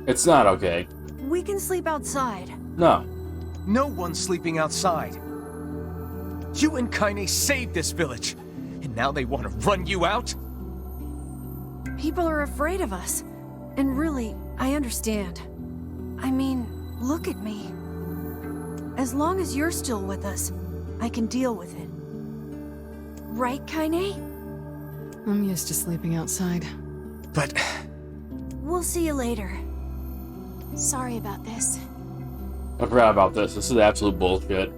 It's not okay.
We can sleep outside.
No.
No one's sleeping outside. You and Kaine saved this village, and now they want to run you out?
People are afraid of us. And really, I understand. I mean, look at me. As long as you're still with us, I can deal with it. Right, Kaine?
I'm used to sleeping outside.
But...
We'll see you later.
Sorry about this.
I forgot about this. This is absolute bullshit.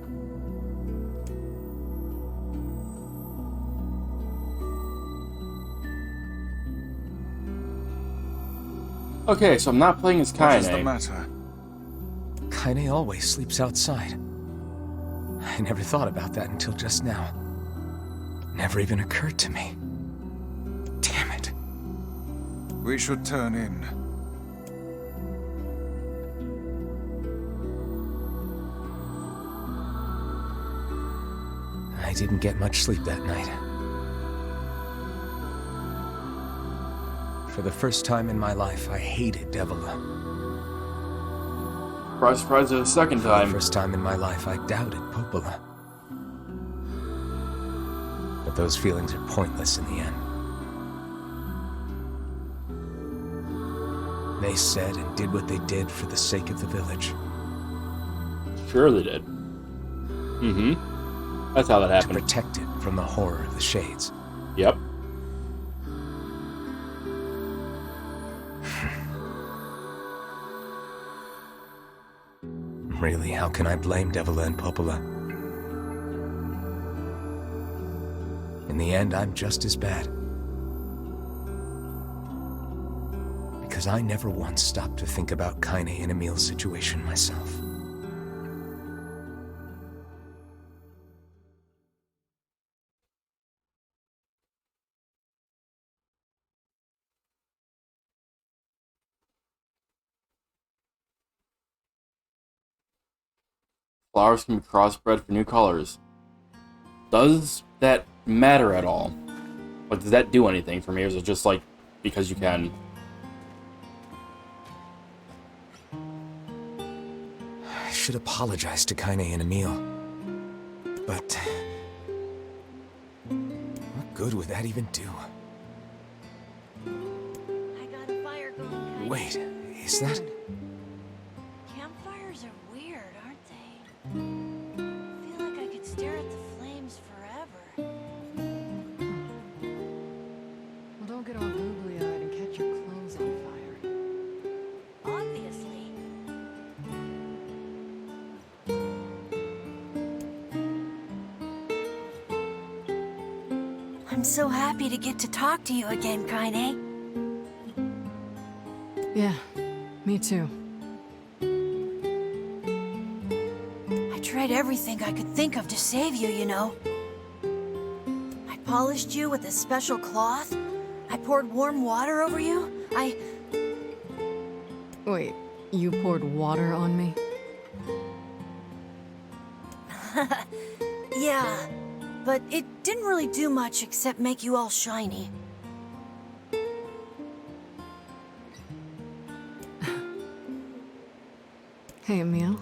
Okay, so I'm not playing as
What is the
Kaine.
matter?
Kaine always sleeps outside. I never thought about that until just now. Never even occurred to me. Damn it.
We should turn in.
I didn't get much sleep that night. For the first time in my life, I hated Devila.
Surprise, surprise, the second
For the
time.
first time in my life, I doubted Popola. But those feelings are pointless in the end. They said and did what they did for the sake of the village.
Sure they did. Mm-hmm. That's how that
To
happened.
protect it from the horror of the Shades.
Yep.
Really, how can I blame Devila and Popola? In the end, I'm just as bad. Because I never once stopped to think about Kaine and Emil's situation myself.
Flowers can be crossbred for new colors. Does that matter at all? Like, does that do anything for me, or is it just like, because you can?
I should apologize to Kaine and Emil. But... what good would that even do?
I got a fire going, Kaine.
Wait, is that...
Campfires are weird, aren't they? I feel like I could stare at the flames forever.
Well, don't get all googly-eyed and catch your clothes on fire.
Obviously. I'm so happy to get to talk to you again, Kaine.
Yeah, me too.
I tried everything I could think of to save you, you know. I polished you with a special cloth. I poured warm water over you.
Wait, you poured water on me?
Yeah, but it didn't really do much except make you all shiny.
Hey, Emil.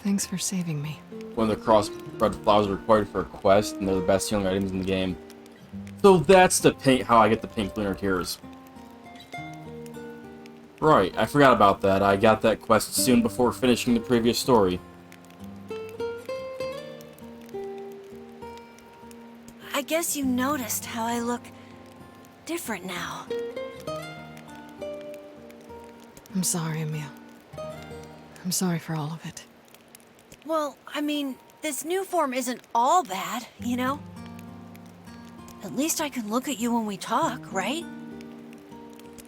Thanks for saving me.
One of the crossbred flowers are required for a quest, and they're the best healing items in the game. So that's the pink, how I get the pink lunar tears. Right, I forgot about that. I got that quest soon before finishing the previous story.
I guess you noticed how I look different now.
I'm sorry, Emil. I'm sorry for all of it.
Well, I mean, this new form isn't all bad, you know? At least I can look at you when we talk, right?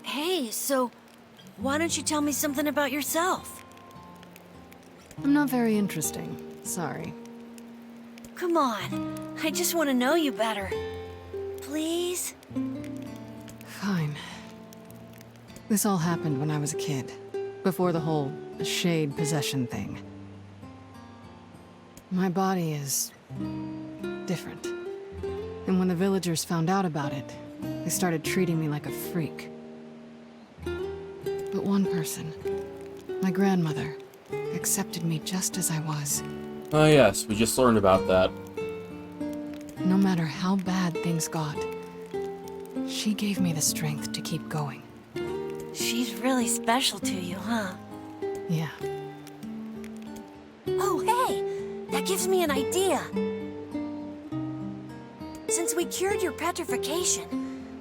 Hey, so why don't you tell me something about yourself?
I'm not very interesting. Sorry.
Come on, I just want to know you better. please?
Fine. This all happened when I was a kid, before the whole shade possession thing. My body is different. And when the villagers found out about it, they started treating me like a freak. But one person, my grandmother, accepted me just as I was.
Oh yes, we just learned about that.
No matter how bad things got, she gave me the strength to keep going.
She's really special to you, huh?
Yeah.
Oh, hey! That gives me an idea. Since we cured your petrification,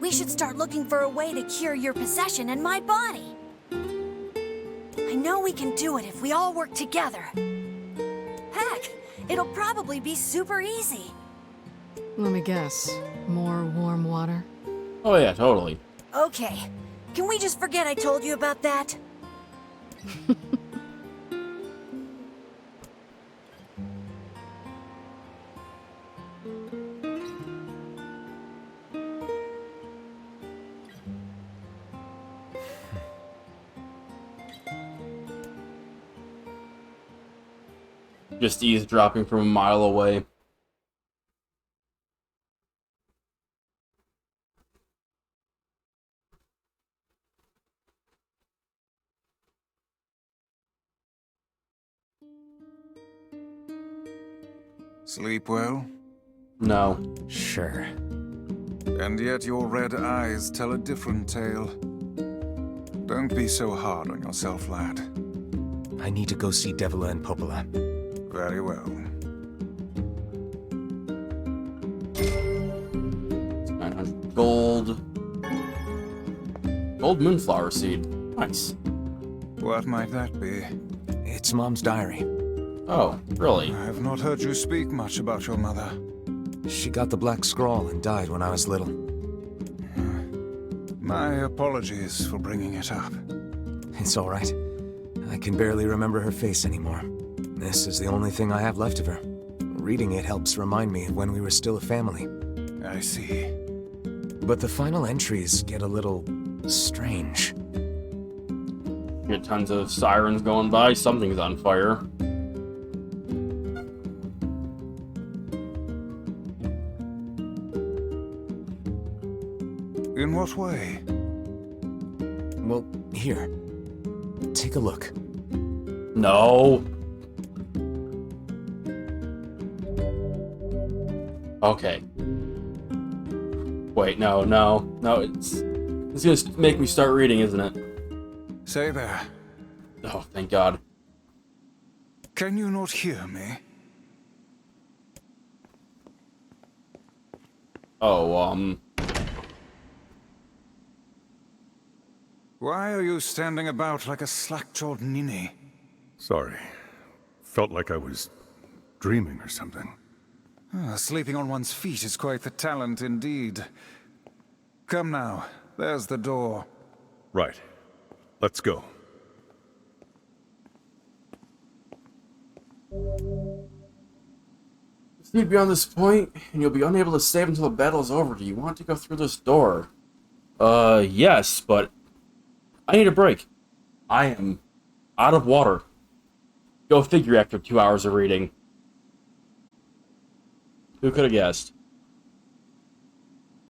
we should start looking for a way to cure your possession in my body. I know we can do it if we all work together. Heck, it'll probably be super easy.
Let me guess. More warm water?
Oh yeah, totally.
Okay, can we just forget I told you about that?
Just eavesdropping from a mile away.
Sleep well?
No.
Sure.
And yet your red eyes tell a different tale. Don't be so hard on yourself, lad.
I need to go see Devila and Popola.
Very well.
900 gold. Gold moonflower seed. Nice.
What might that be?
It's Mom's diary.
Oh, really?
I have not heard you speak much about your mother.
She got the Black Scrawl and died when I was little.
My apologies for bringing it up.
It's all right. I can barely remember her face anymore. This is the only thing I have left of her. Reading it helps remind me of when we were still a family.
I see.
But the final entries get a little strange.
Get tons of sirens going by. Something's on fire.
In what way?
Well, here. Take a look.
No. Okay. Wait, no. It's gonna make me start reading, isn't it?
Say there.
Oh, thank God.
Can you not hear me?
Oh,
Why are you standing about like a slack-jawed ninny?
Sorry. Felt like I was dreaming or something.
Sleeping on one's feet is quite the talent indeed. Come now, there's the door.
Right. Let's go.
Proceed beyond this point, and you'll be unable to save until the battle is over. Do you want to go through this door? Yes, but I need a break. I am out of water. Go figure after 2 hours of reading. Who could have guessed?